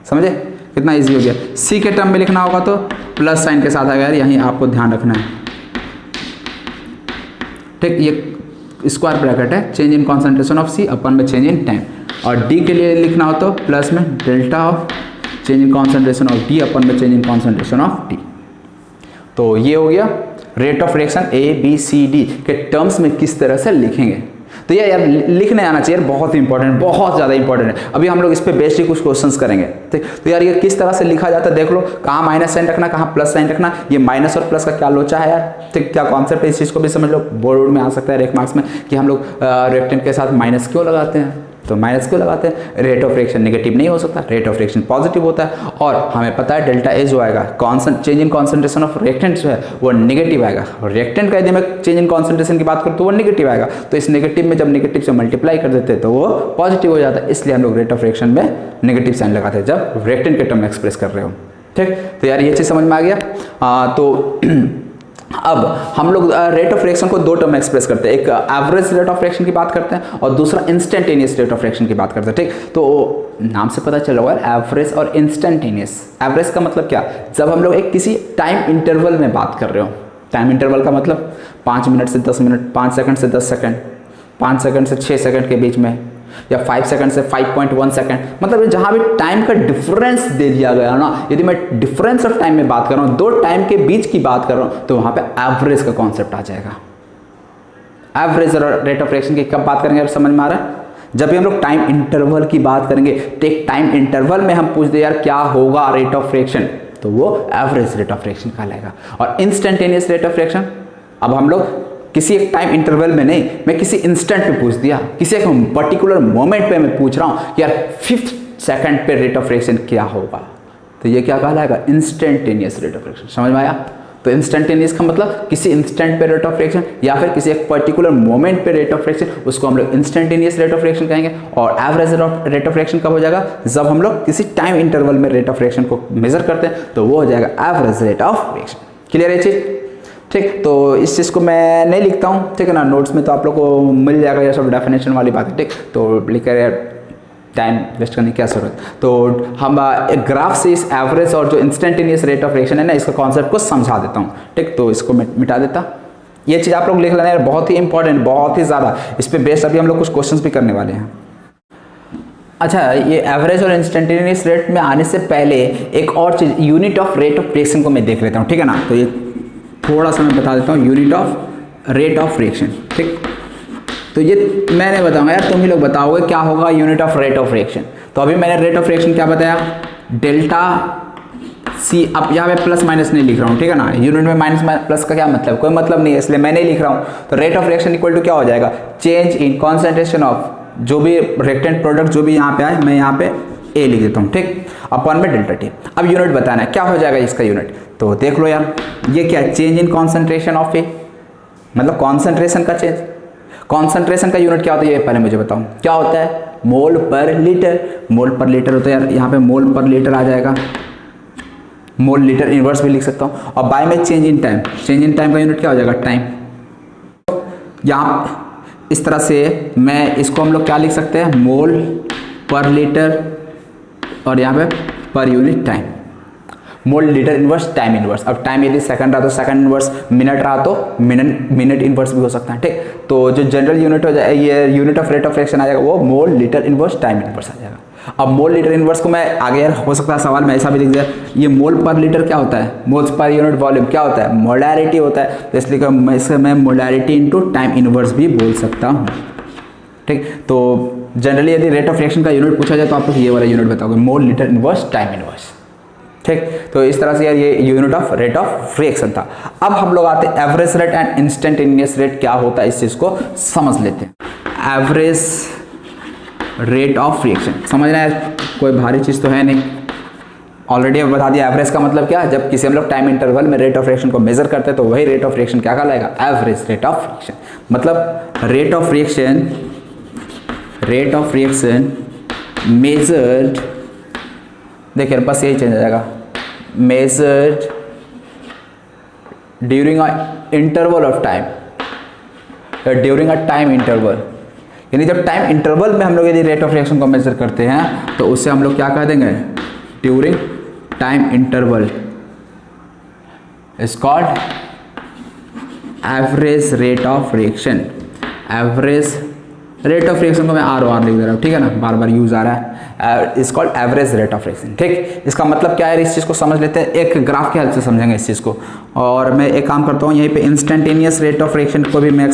समझे कितना इजी हो गया? सी के टर्म में लिखना होगा तो प्लस साइन के साथ आएगा यार, यहीं आपको ध्यान रखना है। ठीक, ये स्क्वायर ब्रैकेट है, change in concentration of C upon में चेंज इन टाइम। और डी के लिए लिखना हो तो प्लस में delta of change in concentration of D upon में change in concentration of T. तो ये हो गया rate of reaction A B C D के टर्म्स में किस तरह से लिखेंगे। तो ये यार लिखने आना चाहिए, बहुत इंपॉर्टेंट, बहुत ज़्यादा इंपॉर्टेंट है। अभी हम लोग इस पे बेसिक कुछ क्वेश्चंस करेंगे। ठीक, तो यार ये किस तरह से लिखा जाता है देख लो, कहाँ माइनस साइन रखना, कहाँ प्लस साइन रखना। ये माइनस और प्लस का क्या लोचा है यार। ठीक, क्या कॉन्सेप्ट है इस चीज़ को भी समझ लो। बोर्ड में आ सकता है 1 मार्क्स में कि हम लोग रिएक्टेंट के साथ माइनस क्यों लगाते हैं। तो माइनस क्यों लगाते हैं? रेट ऑफ रिएक्शन नेगेटिव नहीं हो सकता, रेट ऑफ रिएक्शन पॉजिटिव होता है। और हमें पता है डेल्टा ए जो आएगा change in concentration of reactant जो है वो नेगेटिव आएगा। और रिएक्टेंट का यदि मैं चेंज इन कॉन्सेंट्रेशन की बात करूँ तो वो नेगेटिव आएगा। तो इस नेगेटिव में जब नेगेटिव से मल्टीप्लाई कर देते हैं तो वो पॉजिटिव हो जाता है। इसलिए हम लोग रेट ऑफ रिएक्शन में नेगेटिव साइन लगाते हैं जब रिएक्टेंट के टर्म में एक्सप्रेस कर रहे हो। ठीक, तो यार ये चीज़ समझ में आ गया। तो अब हम लोग रेट ऑफ रिएक्शन को 2 टर्म में एक्सप्रेस करते हैं। एक एवरेज रेट ऑफ रिएक्शन की बात करते हैं और दूसरा इंस्टेंटेनियस रेट ऑफ रिएक्शन की बात करते हैं। ठीक, तो नाम से पता चल रहा है एवरेज और इंस्टेंटेनियस। एवरेज का मतलब क्या? जब हम लोग एक किसी टाइम इंटरवल में बात कर रहे हो। टाइम इंटरवल का मतलब 5 मिनट से 10 मिनट, 5 सेकंड से 10 सेकंड, 5 सेकंड से 6 सेकंड के बीच में, या 5 सेकंड से 5.1 सेकंड। मतलब जहाँ भी टाइम का डिफरेंस दे दिया गया ना, यदि मैं डिफरेंस ऑफ टाइम में बात कर रहा हूँ, 2 टाइम के बीच की बात कर रहा हूँ, तो वहाँ पे एवरेज का कॉन्सेप्ट आ जाएगा। एवरेज रेट ऑफ रिएक्शन की कब बात करेंगे समझ में आ रहा है? जब भी हम लोग टाइम इंटरवल की बात करेंगे तो एक टाइम इंटरवल में हम पूछ दे यार क्या होगा रेट ऑफ रिएक्शन, तो वो एवरेज रेट ऑफ रिएक्शन कहलाएगा। और इंस्टेंटेनियस रेट ऑफ रिएक्शन, अब हम लोग किसी एक टाइम इंटरवल में नहीं, मैं किसी इंस्टेंट पे पूछ दिया, किसी एक पर्टिकुलर मोमेंट पे मैं पूछ रहा हूँ कि यार 5th सेकंड पे रेट ऑफ रिएक्शन क्या होगा, तो ये क्या कहलाएगा? Instantaneous rate of reaction. समझ में आया? तो इंस्टेंटेनियस का मतलब किसी इंस्टेंट पे रेट ऑफ रिएक्शन या फिर किसी एक पर्टिकुलर मोमेंट पे रेट ऑफ रिएक्शन, उसको हम लोग इंस्टेंटेनियस रेट ऑफ रिएक्शन कहेंगे। और एवरेज रेट ऑफ रिएक्शन कब हो जाएगा, जब हम लोग किसी टाइम इंटरवल में रेट ऑफ रिएक्शन को मेजर करते हैं तो वो हो जाएगा average rate of reaction. Clear है चीज? ठीक, तो इस चीज़ को मैं नहीं लिखता हूँ, ठीक है ना, नोट्स में तो आप लोग को मिल जाएगा ये सब डेफिनेशन वाली बात है। ठीक, तो लिखकर यार टाइम वेस्ट करने की क्या जरूरत। तो हम एक ग्राफ से इस एवरेज और जो इंस्टेंटेनियस रेट ऑफ रिएक्शन है ना, इसका कॉन्सेप्ट को समझा देता हूँ। ठीक, तो इसको मैं मिटा देता। ये चीज़ आप लोग लिख लेना यार, बहुत ही इंपॉर्टेंट, बहुत ही ज़्यादा। इस पर बेस्ड अभी हम लोग कुछ क्वेश्चंस भी करने वाले हैं। अच्छा, ये एवरेज और इंस्टेंटेनियस रेट में आने से पहले एक और चीज़, unit of rate of reaction को मैं देख लेता हूँ। ठीक है ना, तो ये थोड़ा सा मैं बता देता हूँ, unit of rate of reaction. ठीक, तो ये मैं नहीं बताऊंगा यार, तुम ही लोग बताओगे क्या होगा unit of rate of reaction. तो अभी मैंने रेट ऑफ रिएक्शन क्या बताया, डेल्टा सी। अब यहाँ पे प्लस माइनस नहीं लिख रहा हूँ, ठीक है ना, यूनिट में माइनस प्लस का क्या मतलब, कोई मतलब नहीं है, इसलिए मैं नहीं लिख रहा हूँ। तो rate of reaction equal to क्या हो जाएगा, चेंज इन कॉन्सेंट्रेशन ऑफ जो भी रिएक्टेंट प्रोडक्ट जो भी यहाँ पे आए, मैं यहाँ पे ए लिख देता हूँ, ठीक, अपॉन में डेल्टा टी। अब यूनिट बताना है क्या हो जाएगा इसका यूनिट, तो देख लो यार, ये क्या है, चेंज इन कॉन्सेंट्रेशन ऑफ ए, मतलब कॉन्सेंट्रेशन का चेंज। कॉन्सेंट्रेशन का यूनिट क्या होता है ये पहले मुझे बताओ, क्या होता है, मोल पर लीटर। मोल पर लीटर होता है यार, यहाँ पे मोल पर लीटर आ जाएगा, मोल लीटर इनवर्स भी लिख सकता हूँ। और बाय में change in time, change in time का यूनिट क्या हो जाएगा, टाइम। यहाँ इस तरह से मैं इसको हम लोग क्या लिख सकते हैं, मोल पर लीटर और यहाँ पे पर यूनिट टाइम। मोल लीटर इनवर्स टाइम इनवर्स। अब टाइम यदि सेकंड रहा तो सेकंड इनवर्स, मिनट रहा तो मिनट इनवर्स भी हो सकता है। ठीक, तो जो जनरल यूनिट हो जाए, ये unit of rate of reaction आ जाएगा, वो mole litre inverse time inverse आ जाएगा। अब मोल लीटर इनवर्स को मैं आगे हो सकता है सवाल में ऐसा भी लिख दिया, ये मोल पर लीटर क्या होता है, मोल्स पर यूनिट वॉल्यूम क्या होता है, मोलैरिटी होता है, तो इसलिए मैं मोलैरिटी इंटू टाइम इनवर्स भी बोल सकता हूँ। ठीक, तो जनरली यदि रेट ऑफ रिएक्शन का यूनिट पूछा जाए तो आप लोग ये वाला यूनिट बताओगे, मोल लीटर इनवर्स टाइम इनवर्स। ठीक, तो इस तरह से यार ये unit of rate of reaction था। अब हम लोग आते हैं average rate and instantaneous rate क्या होता है, इस चीज को समझ लेते हैं। एवरेज रेट ऑफ रिएक्शन समझना है, कोई भारी चीज तो है नहीं, ऑलरेडी अब बता दिया। एवरेज का मतलब क्या, जब किसी हम लोग टाइम इंटरवल में रेट ऑफ रिएक्शन को मेजर करते हैं तो वही रेट ऑफ रिएक्शन क्या कहलाएगा, एवरेज रेट ऑफ रिएक्शन। मतलब रेट ऑफ रिएक्शन मेजर्ड, देखिए बस यही चेंज हो जाएगा, measured during a interval of time, during a time interval. यानी जब टाइम इंटरवल में हम लोग यदि रेट ऑफ रिएक्शन को मेजर करते हैं तो उससे हम लोग क्या कह देंगे, during time interval is called average rate of reaction. Average rate of reaction को मैं आर लिख दे रहा हूँ, ठीक है ना, बार बार यूज आ रहा है, is called average rate of reaction. ठीक, इसका मतलब क्या है, इस चीज़ को समझ लेते हैं, एक ग्राफ के हेल्प से समझेंगे इस चीज़ को। और मैं एक काम करता हूँ, यहीं पे इंस्टेंटेनियस रेट ऑफ रिएक्शन को भी मैं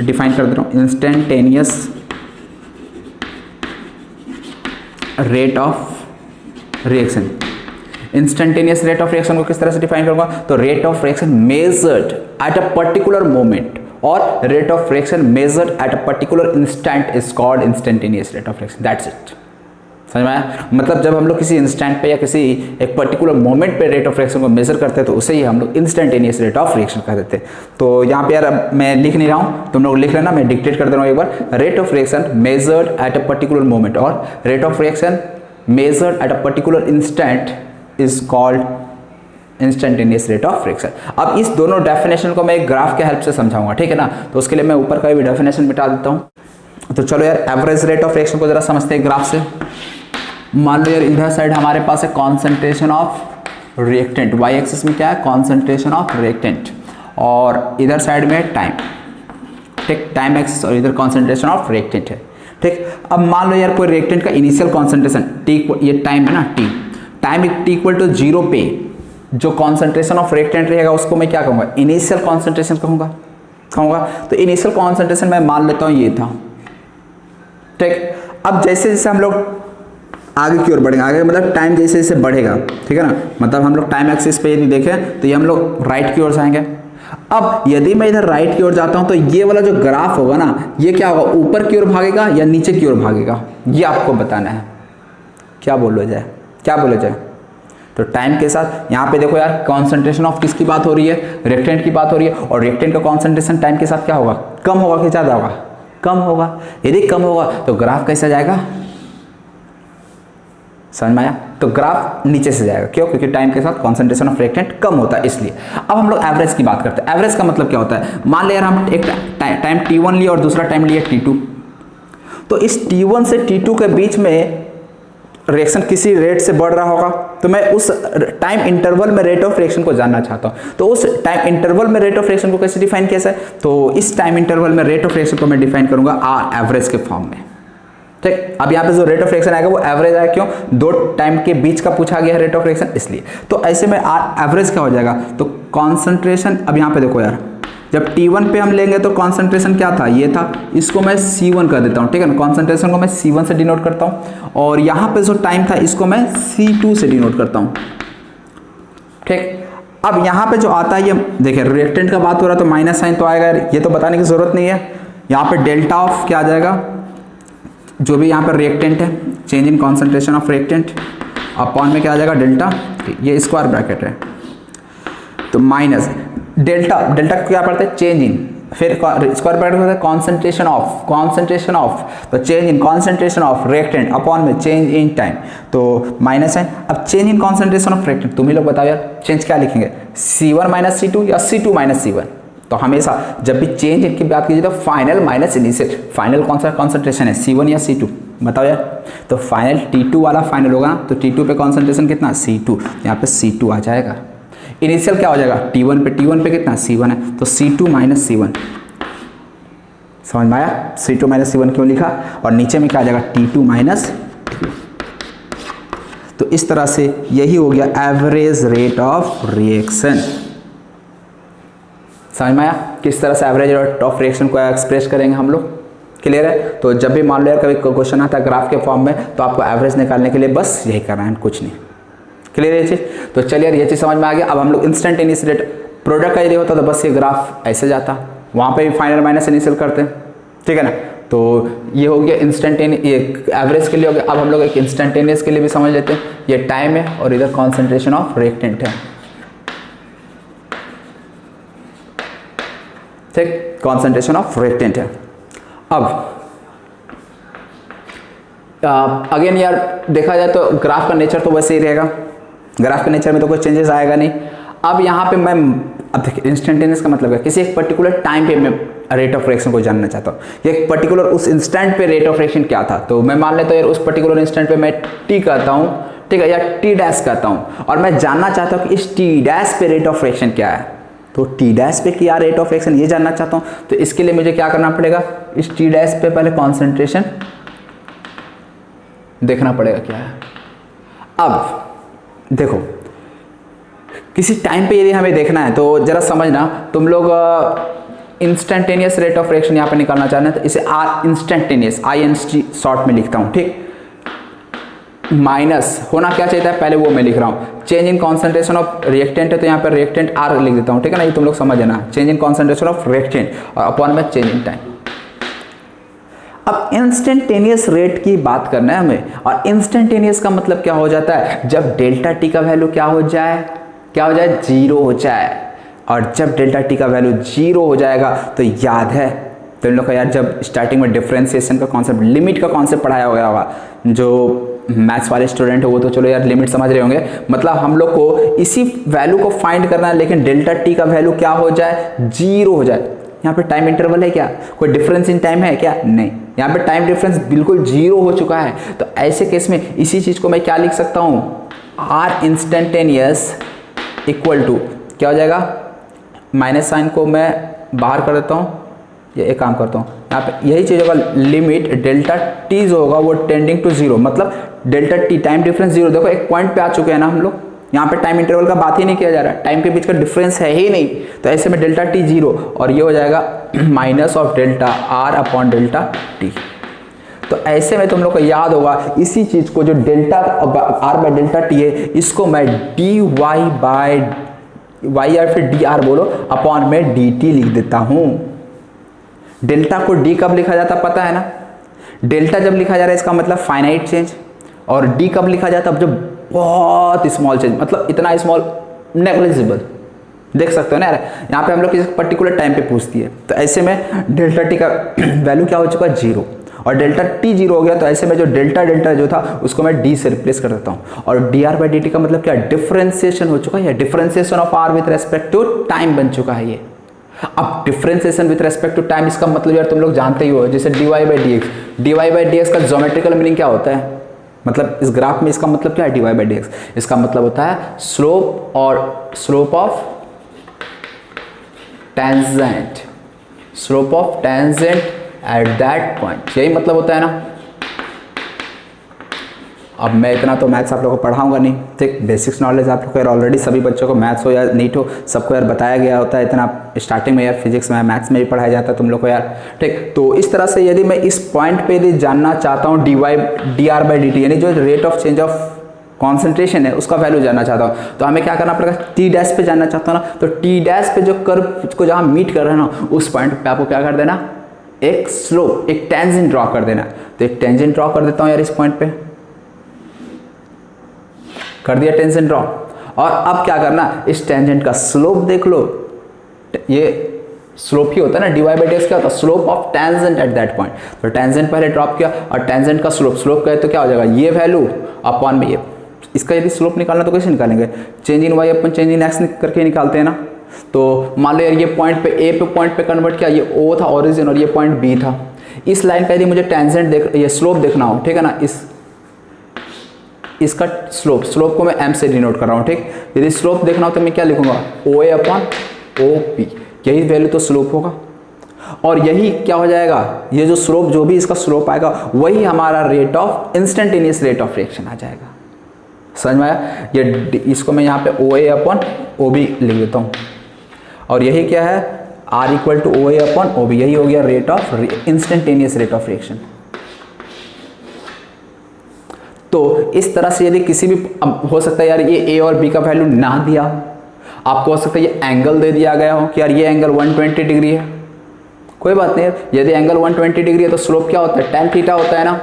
डिफाइन कर दे रहा हूँ, instantaneous rate of reaction. Instantaneous rate of reaction को किस तरह से डिफाइन करूंगा, तो rate of reaction measured at a particular moment और rate of reaction measured at a particular instant is called instantaneous rate of reaction. That's it, समझ में आया। मतलब जब हम लोग किसी इंस्टेंट पे या किसी एक पर्टिकुलर मोमेंट पे रेट ऑफ रिएक्शन को मेजर करते हैं तो उसे ही हम लोग इंस्टेंटेनियस रेट ऑफ रिएक्शन कह देते हैं। तो यहाँ पे यार मैं लिख नहीं रहा हूँ, तुम लोग लिख लेना, मैं डिक्टेट कर दे रहा हूँ एक बार। Rate of reaction measured at a particular moment और rate of reaction measured at a particular instant is called instantaneous rate of reaction. अब इस दोनों डेफिनेशन को मैं एक ग्राफ के हेल्प से समझाऊंगा, ठीक है ना। तो उसके लिए मैं ऊपर का भी डेफिनेशन मिटा देता हूँ। तो चलो यार एवरेज रेट ऑफ रिएक्शन को जरा समझते हैं ग्राफ से। मान लो यार इधर साइड हमारे पास है concentration of reactant, Y axis में क्या है, कॉन्सेंट्रेशन ऑफ रिएक्टेंट, और इधर साइड में टाइम, ठीक, टाइम एक्सिस, और इधर कॉन्सेंट्रेशन ऑफ रिएक्टेंट है। ठीक, अब मान लो यार कोई रिएक्टेंट का इनिशियल कॉन्सेंट्रेशन टी, ये टाइम है ना, टी, टाइम इक्वल टू 0 पे जो कॉन्सेंट्रेशन ऑफ रिएक्टेंट रहेगा उसको मैं क्या कहूँगा, इनिशियल कॉन्सेंट्रेशन कहूँगा। तो इनिशियल कॉन्सेंट्रेशन मैं मान लेता हूँ ये था। ठीक, अब जैसे जैसे हम लोग आगे की ओर बढ़ेंगे, आगे मतलब टाइम जैसे जैसे बढ़ेगा, ठीक है ना, मतलब हम लोग टाइम एक्सिस पे यदि देखें तो ये हम लोग राइट की ओर जाएंगे। अब यदि मैं इधर राइट की ओर जाता हूं तो ये वाला जो ग्राफ होगा ना, ये क्या होगा, ऊपर की ओर भागेगा या नीचे की ओर भागेगा, ये आपको बताना है। क्या बोला जाए, तो टाइम के साथ यहाँ पे देखो यार कॉन्सेंट्रेशन ऑफ किसकी बात हो रही है, रिएक्टेंट की बात हो रही है, और रिएक्टेंट का कॉन्सेंट्रेशन टाइम के साथ क्या होगा, कम होगा कि ज़्यादा होगा, कम होगा। यदि कम होगा तो ग्राफ कैसा जाएगा, समझ में आया, तो ग्राफ नीचे से जाएगा। क्यों, क्योंकि टाइम के साथ कॉन्सेंट्रेशन ऑफ रिएक्टेंट कम होता है इसलिए। अब हम लोग एवरेज की बात करते हैं। एवरेज का मतलब क्या होता है, मान लिया हम एक टाइम t1 लिए और दूसरा टाइम लिए t2, तो इस t1 से t2 के बीच में रिएक्शन किसी रेट से बढ़ रहा होगा, तो मैं उस टाइम इंटरवल में रेट ऑफ रिएक्शन को जानना चाहता हूं। तो उस टाइम इंटरवल में रेट ऑफ रिएक्शन को कैसे डिफाइन किया जाए, तो इस टाइम इंटरवल में रेट ऑफ रिएक्शन को मैं डिफाइन करूंगा आर एवरेज के फॉर्म में। ठीक, अब यहाँ पे जो रेट ऑफ रिएक्शन आएगा वो एवरेज आएगा, क्यों, दो टाइम के बीच का पूछा गया है रेट ऑफ रिएक्शन इसलिए। तो ऐसे में आर एवरेज क्या हो जाएगा, तो कॉन्सेंट्रेशन, अब यहाँ पे देखो यार, जब T1 पे हम लेंगे तो कॉन्सेंट्रेशन क्या था, ये था, इसको मैं C1 कर देता हूँ, ठीक है ना, कॉन्सेंट्रेशन को मैं C1 से डिनोट करता हूँ, और यहाँ पे जो टाइम था इसको मैं C2 से डिनोट करता हूँ। ठीक, अब यहाँ पे जो आता है, ये देखिए रिएक्टेंट का बात हो रहा है तो माइनस साइन तो आएगा, ये तो बताने की जरूरत नहीं है। यहाँ पे डेल्टा ऑफ क्या आ जाएगा, जो भी यहाँ पर रिएक्टेंट है, change in concentration of reactant upon में क्या आ जाएगा, डेल्टा, ये स्क्वायर ब्रैकेट है, तो माइनस डेल्टा, डेल्टा क्या पढ़ते हैं, चेंज इन, फिर स्क्वायर ब्रैकेट होता है कॉन्सेंट्रेशन ऑफ, तो change in concentration of reactant upon में चेंज इन टाइम, तो माइनस है। अब change in concentration of reactant, तुम ही लोग बताओ यार, चेंज क्या लिखेंगे, C1 माइनस C2 या C2 माइनस C1। तो हमेशा जब भी चेंज की बात कीजिए तो फाइनल माइनस इनिशियल, फाइनल कौन सा कॉन्सेंट्रेशन है, C1 या C2, बताओ यार। तो फाइनल T2 वाला फाइनल होगा ना, तो T2 पे कॉन्सेंट्रेशन कितना, C2, यहाँ पे C2 आ जाएगा। इनिशियल क्या हो जाएगा, T1 पे कितना, C1 है, तो C2 माइनस C1, समझ में आया, C2 माइनस C1 क्यों लिखा, और नीचे में क्या आ जाएगा, T2 माइनस T2। तो इस तरह से यही हो गया एवरेज रेट ऑफ रिएक्शन। समझ में आया किस तरह से एवरेज रेट ऑफ रिएक्शन को एक्सप्रेस करेंगे हम लोग, क्लियर है। तो जब भी मान लो यार कभी क्वेश्चन आता है ग्राफ के फॉर्म में, तो आपको एवरेज निकालने के लिए बस यही करना है, कुछ नहीं, क्लियर है ये चीज़। तो चलिए यार ये चीज़ समझ में आ गया। अब हम लोग इंस्टेंटेनियस रेट प्रोडक्ट का यदि होता तो बस ये ग्राफ ऐसे जाता, वहाँ पे भी फाइनल माइनस इनिशियल करते हैं, ठीक है ना। तो ये हो गया इंस्टेंटेनियस, ये एवरेज के लिए हो गया। अब हम लोग एक इंस्टेंटेनियस के लिए भी समझ लेते हैं, ये टाइम है और इधर कॉन्सेंट्रेशन ऑफ रिएक्टेंट है, ठीक, कॉन्सेंट्रेशन ऑफ रिएक्टेंट है। अब अगेन यार देखा जाए तो ग्राफ का नेचर तो वैसे ही रहेगा, ग्राफ के नेचर में तो कोई चेंजेस आएगा नहीं। अब यहाँ पे मैं, अब देखिए इंस्टेंटेनियस का मतलब है किसी एक पर्टिकुलर टाइम पे मैं रेट ऑफ रिएक्शन को जानना चाहता हूँ, एक पर्टिकुलर उस इंस्टेंट पे रेट ऑफ रिएक्शन क्या था। तो मैं मान लेता हूँ यार उस पर्टिकुलर इंस्टेंट पे मैं टी कहता हूँ, ठीक है, या टी डैश कहता हूँ, और मैं जानना चाहता हूँ कि इस टी डैश पे रेट ऑफ रिएक्शन क्या है। तो टी डैश पे क्या रेट ऑफ रिएक्शन ये जानना चाहता हूँ, तो इसके लिए मुझे क्या करना पड़ेगा, इस टी डैश पे पहले कॉन्सेंट्रेशन देखना पड़ेगा क्या है। अब देखो किसी टाइम पे यदि हमें देखना है तो जरा समझना, तुम लोग इंस्टेंटेनियस रेट ऑफ रिएक्शन यहाँ पे निकालना चाहते हैं तो इसे आर इंस्टेंटेनियस INST शॉर्ट में लिखता हूँ, ठीक, माइनस होना क्या चाहिए था पहले वो मैं लिख रहा हूँ, change in concentration of reactant है तो यहाँ पर रिएक्टेंट आर लिख देता हूँ, ठीक है ना, ये तुम लोग समझ लेना, change in concentration of reactant और अपॉन में चेंज इन टाइम। अब इंस्टेंटेनियस रेट की बात करना है हमें, और इंस्टेंटेनियस का मतलब क्या हो जाता है, जब डेल्टा टी का वैल्यू क्या हो जाए, जीरो हो जाए। और जब डेल्टा टी का वैल्यू जीरो हो जाएगा तो याद है तो इन लोग का यार जब स्टार्टिंग में डिफरेंशिएशन का कॉन्सेप्ट, लिमिट का कॉन्सेप्ट पढ़ाया गया होगा, जो मैथ्स वाले स्टूडेंट हो वो तो चलो यार लिमिट समझ रहे होंगे, मतलब हम लोग को इसी वैल्यू को फाइंड करना है, लेकिन डेल्टा टी का वैल्यू क्या हो जाए, जीरो हो जाए। यहाँ पे टाइम इंटरवल है क्या, कोई डिफरेंस इन टाइम है क्या, नहीं, यहाँ पे टाइम डिफरेंस बिल्कुल जीरो हो चुका है। तो ऐसे केस में इसी चीज को मैं क्या लिख सकता हूँ, आर इंस्टेंटेनियस इक्वल टू क्या हो जाएगा, माइनस साइन को मैं बाहर कर देता हूँ, ये एक काम करता हूँ, यहाँ पे यही चीज होगा, लिमिट डेल्टा टी जो होगा वो टेंडिंग टू जीरो, मतलब delta T time difference zero. देखो एक पॉइंट पे आ चुके हैं ना हम लोग, यहाँ पे टाइम इंटरवल का बात ही नहीं किया जा रहा है, टाइम के बीच का डिफरेंस है ही नहीं, तो ऐसे में डेल्टा टी जीरो और ये हो जाएगा minus of delta R upon delta T. तो ऐसे में तुम लोग को याद होगा इसी चीज को, जो delta R by delta T है, इसको मैं डी वाई बाय वाई या फिर डी आर बोलो अपॉन में डी टी लिख देता हूं। डेल्टा को डी कब लिखा जाता पता है ना, डेल्टा जब लिखा जा रहा है इसका मतलब फाइनाइट चेंज, और डी कब लिखा जाता है जब बहुत स्मॉल चेंज, मतलब इतना स्मॉल, नेग्लिजिबल, देख सकते हो ना यार। यहाँ पे हम लोग किसी पर्टिकुलर टाइम पे पूछती है, तो ऐसे में डेल्टा टी का वैल्यू क्या हो चुका है, 0, और डेल्टा टी 0 हो गया, तो ऐसे में जो डेल्टा डेल्टा जो था उसको मैं डी से रिप्लेस कर देता हूँ, और D R by D T का मतलब क्या, डिफरेंशिएशन हो चुका है, differentiation of R with respect to time बन चुका है ये। अब differentiation with respect to time, इसका मतलब यार तुम लोग जानते ही हो, जैसे D Y by D X, D Y by D X का ज्योमेट्रिकल मीनिंग क्या होता है, मतलब इस ग्राफ में इसका मतलब क्या है, D Y by D X, इसका मतलब होता है स्लोप, और slope of tangent, slope of tangent at that point, यही मतलब होता है ना। अब मैं इतना तो मैथ्स आप लोगों को पढ़ाऊंगा नहीं, ठीक, बेसिक्स नॉलेज आप लोग को यार ऑलरेडी सभी बच्चों को, मैथ्स हो या नीट हो, सबको यार बताया गया होता है, इतना स्टार्टिंग में यार फिजिक्स में मैथ्स में भी पढ़ाया जाता है तुम लोग को यार, ठीक। तो इस तरह से यदि मैं इस पॉइंट पे यदि जानना चाहता हूँ D R by D T, यानी जो rate of change of concentration है उसका वैल्यू जानना चाहता हूँ, तो हमें क्या करना पड़ेगा, टी डैश पे जानना चाहता हूँ ना, तो टी डैश पे जो कर्व को जहाँ मीट कर रहा है ना, उस पॉइंट पे आपको क्या कर देना, एक स्लोप, एक टेंजेंट ड्रॉ कर देना। तो एक टेंजेंट ड्रॉ कर देता हूँ यार इस पॉइंट पे, कर दिया टेंजेंट ड्रॉ, और अब क्या करना, इस टेंजेंट का स्लोप देख लो, ये स्लोप ही होता है ना, D Y by D X क्या होता है, slope of tangent at that point. तो टेंजेंट पहले ड्रॉप किया, और टेंजेंट का स्लोप कहे तो क्या हो जाएगा, ये वैल्यू अपॉन में ये, इसका यदि स्लोप निकालना तो कैसे निकालेंगे, change in Y upon change in X करके निकालते हैं ना। तो मान लो यार ये पॉइंट पे ए पे पॉइंट पे कन्वर्ट किया, ये ओ था ओरिजिन और ये पॉइंट बी था, इस लाइन का यदि मुझे टेंजेंट ये स्लोप देखना हो, ठीक है ना, इसका स्लोप को मैं एम से डिनोट कर रहा हूँ, ठीक। यदि स्लोप देखना हो तो मैं क्या लिखूंगा, ओ ए अपॉन ओ पी, यही वैल्यू तो स्लोप होगा, और यही क्या हो जाएगा, ये जो स्लोप, जो भी इसका स्लोप आएगा वही हमारा rate of instantaneous rate of reaction आ जाएगा। समझ में आया, ये इसको मैं यहाँ पे ओ ए अपॉन ओ बी लिख देता हूँ, और यही क्या है, R equal to O A upon O B, यही हो गया rate of instantaneous rate of reaction. तो इस तरह से यदि किसी भी, हो सकता है यार ये ए और बी का वैल्यू ना दिया, आपको हो सकता है ये एंगल दे दिया गया हो कि यार ये एंगल 120 डिग्री है, कोई बात नहीं, यदि एंगल 120 डिग्री है तो स्लोप क्या होता है, tan थीटा होता है ना,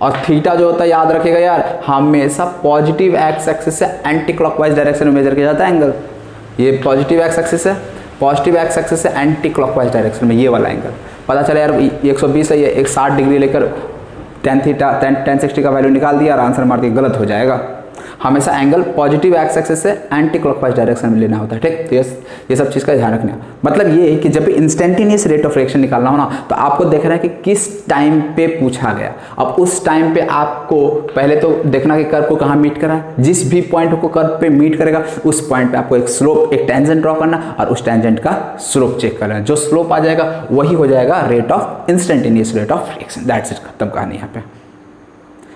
और थीटा जो होता है याद रखिएगा यार, हमेशा पॉजिटिव एक्स एक्सिस से एंटी क्लॉकवाइज डायरेक्शन में मेजर किया जाता है एंगल, ये पॉजिटिव एक्स एक्सिस है, पॉजिटिव एक्स एक्सिस से एंटी क्लॉकवाइज डायरेक्शन में, ये वाला एंगल पता चला यार 120 है, ये 60 डिग्री लेकर tan थीटा tan 60 का वैल्यू निकाल दिया और आंसर मार दिया, गलत हो जाएगा। हमेशा एंगल पॉजिटिव एक्स एक्सिस से एंटी क्लॉकवाइज डायरेक्शन में लेना होता है, ठीक। तो ये सब चीज़ का ध्यान रखना, मतलब ये है कि जब भी इंस्टेंटेनियस रेट ऑफ रिएक्शन निकालना हो ना, तो आपको देखना है कि किस टाइम पे पूछा गया। अब उस टाइम पे आपको पहले तो देखना कि कर्व को कहाँ मीट करा है, जिस भी पॉइंट को कर्व पे मीट करेगा उस पॉइंट पे आपको एक स्लोप, एक टेंजेंट ड्रॉ करना, और उस टेंजेंट का स्लोप चेक करना, जो स्लोप आ जाएगा वही हो जाएगा rate of instantaneous rate of reaction. That's it, खत्म कहानी यहाँ पे,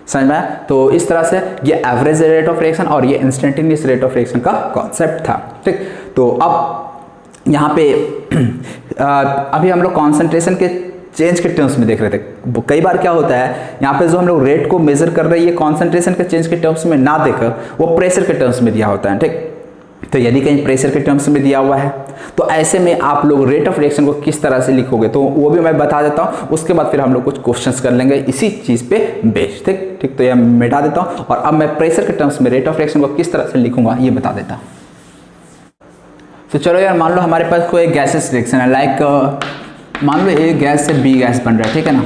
समझ में आया। तो इस तरह से ये एवरेज रेट ऑफ रिएक्शन और ये इंस्टेंटेनियस रेट ऑफ रिएक्शन का कॉन्सेप्ट था, ठीक। तो अब यहाँ पे अभी हम लोग कॉन्सेंट्रेशन के चेंज के टर्म्स में देख रहे थे। कई बार क्या होता है, यहाँ पे जो हम लोग रेट को मेजर कर रहे हैं ये कॉन्सेंट्रेशन के चेंज के टर्म्स में ना देकर वो प्रेशर के टर्म्स में दिया होता है, ठीक। तो यदि कहीं प्रेशर के टर्म्स में दिया हुआ है तो ऐसे में आप लोग रेट ऑफ रिएक्शन को किस तरह से लिखोगे, तो वो भी मैं बता देता हूँ। उसके बाद फिर हम लोग कुछ क्वेश्चंस कर लेंगे इसी चीज़ पे बेस्ड, ठीक। तो ये मिटा देता हूँ, और अब मैं प्रेशर के टर्म्स में रेट ऑफ रिएक्शन को किस तरह से लिखूंगा ये बता देता हूँ। तो चलो यार, मान लो हमारे पास कोई गैसेस रिएक्शन है, लाइक मान लो ए गैस से बी गैस बन रहा है, ठीक है ना।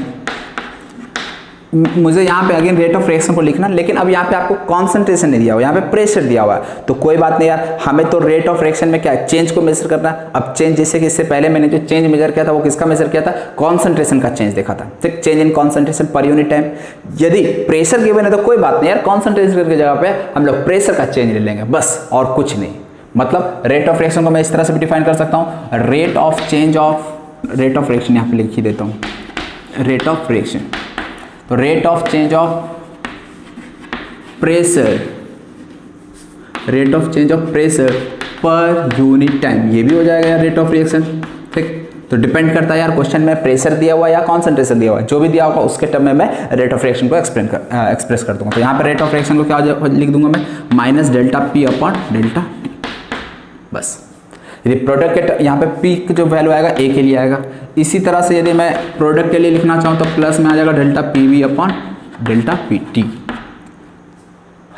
मुझे यहाँ पे अगेन रेट ऑफ रिएक्शन को लिखना, लेकिन अब यहाँ पे आपको कॉन्सेंट्रेशन नहीं दिया हुआ, यहाँ पे प्रेशर दिया हुआ है। तो कोई बात नहीं यार, हमें तो रेट ऑफ रिएक्शन में क्या है, चेंज को मेजर करना है। अब चेंज, जैसे कि इससे पहले मैंने जो चेंज मेजर किया था वो किसका मेजर किया था, कॉन्सेंट्रेशन का चेंज देखा था, ठीक। Change in concentration per unit time. यदि प्रेशर गिवन है तो कोई बात नहीं यार, कॉन्सेंट्रेशन की जगह पे हम लोग प्रेशर का चेंज ले लेंगे बस, और कुछ नहीं। मतलब रेट ऑफ रिएक्शन को मैं इस तरह से भी डिफाइन कर सकता हूँ, rate of change of, rate of reaction यहाँ पे लिख ही देता हूँ, रेट ऑफ रिएक्शन। तो rate of change of pressure, rate of change of pressure पर यूनिट टाइम, ये भी हो जाएगा यार रेट ऑफ रिएक्शन, ठीक। तो डिपेंड करता है यार क्वेश्चन में प्रेशर दिया हुआ या कॉन्सेंट्रेशन दिया हुआ, जो भी दिया होगा उसके टर्म में मैं रेट ऑफ रिएक्शन को एक्सप्रेस कर दूंगा। तो यहाँ पे रेट ऑफ रिएक्शन को क्या लिख दूंगा मैं, minus delta P upon delta T, बस। यदि प्रोडक्ट के यहाँ पे पी जो वैल्यू आएगा ए के लिए आएगा। इसी तरह से यदि मैं प्रोडक्ट के लिए लिखना चाहूँ तो प्लस में आ जाएगा delta P V upon delta P T.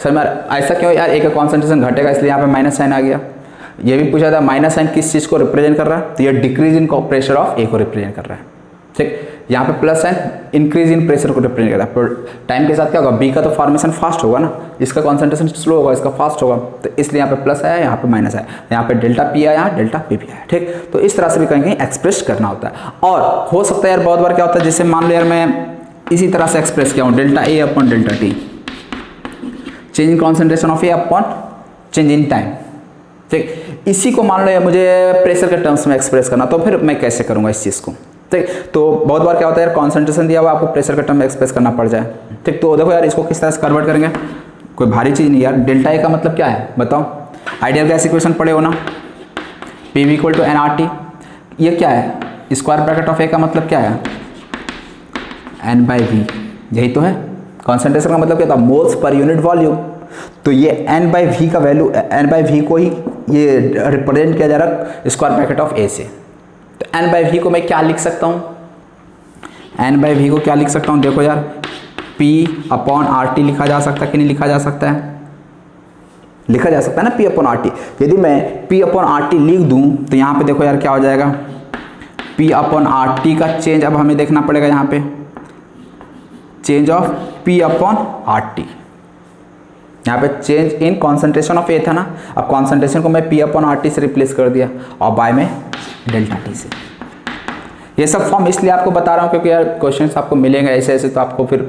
समझ में ऐसा क्यों यार, ए का कॉन्सेंट्रेशन घटेगा इसलिए यहाँ पे माइनस साइन आ गया। ये भी पूछा था माइनस साइन किस चीज़ को रिप्रेजेंट कर रहा है, तो ये डिक्रीज इन प्रेशर ऑफ ए को रिप्रेजेंट कर रहा है। ठीक, यहाँ पे plus sign increase in pressure को रिप्रेजेंट कर रहा है। टाइम के साथ क्या होगा, बी का तो फॉर्मेशन फास्ट होगा ना, इसका कॉन्सेंट्रेशन स्लो होगा, इसका फास्ट होगा, तो इसलिए यहाँ पे प्लस आया, यहाँ पे माइनस आया, यहाँ पे डेल्टा पी आया, यहाँ डेल्टा पी भी आया। ठीक, तो इस तरह से भी कहीं एक्सप्रेस करना होता है। और हो सकता है यार बहुत बार क्या होता है, जैसे मान लो यार मैं इसी तरह से एक्सप्रेस किया हूँ, delta A upon delta T, change in concentration of A upon change in time. ठीक, इसी को मान लो यार मुझे प्रेशर के टर्म्स में एक्सप्रेस करना, तो फिर मैं कैसे करूँगा इस चीज़ को। ठीक, तो बहुत बार क्या होता है यार, कॉन्सेंट्रेशन दिया हुआ आपको प्रेशर के टर्म में एक्सप्रेस करना पड़ जाए। ठीक, तो देखो यार इसको किस तरह से कन्वर्ट करेंगे, कोई भारी चीज़ नहीं यार। डेल्टा ए का मतलब क्या है बताओ, आइडियल गैस इक्वेशन पढ़े हो ना, P V equal to N R T. ये क्या है, स्क्वायर ब्रैकेट ऑफ ए का मतलब क्या है, एन बाई वी, यही तो है। कॉन्सेंट्रेशन का मतलब क्या था, मोल्स पर यूनिट वॉल्यूम। तो ये एन बाई वी का वैल्यू, एन बाई वी को ही ये रिप्रेजेंट किया जा रहा है स्क्वायर ब्रैकेट ऑफ ए से। तो एन बाई वी को मैं क्या लिख सकता हूँ, एन बाई वी को क्या लिख सकता हूँ, देखो यार पी अपॉन आर टी लिखा जा सकता है कि नहीं लिखा जा सकता है, लिखा जा सकता है ना, पी अपॉन आर टी। यदि मैं पी अपॉन आर टी लिख दूँ तो यहाँ पे देखो यार क्या हो जाएगा, पी अपॉन आर टी का चेंज अब हमें देखना पड़ेगा, यहाँ पे change of P upon R T, यहाँ पे चेंज इन कॉन्सेंट्रेशन ऑफ ए था ना, अब कॉन्सेंट्रेशन को मैं पी अपॉन आर टी से रिप्लेस कर दिया और बाय में डेल्टा टी से। ये सब फॉर्म इसलिए आपको बता रहा हूँ क्योंकि यार क्वेश्चंस आपको मिलेंगे ऐसे ऐसे, तो आपको फिर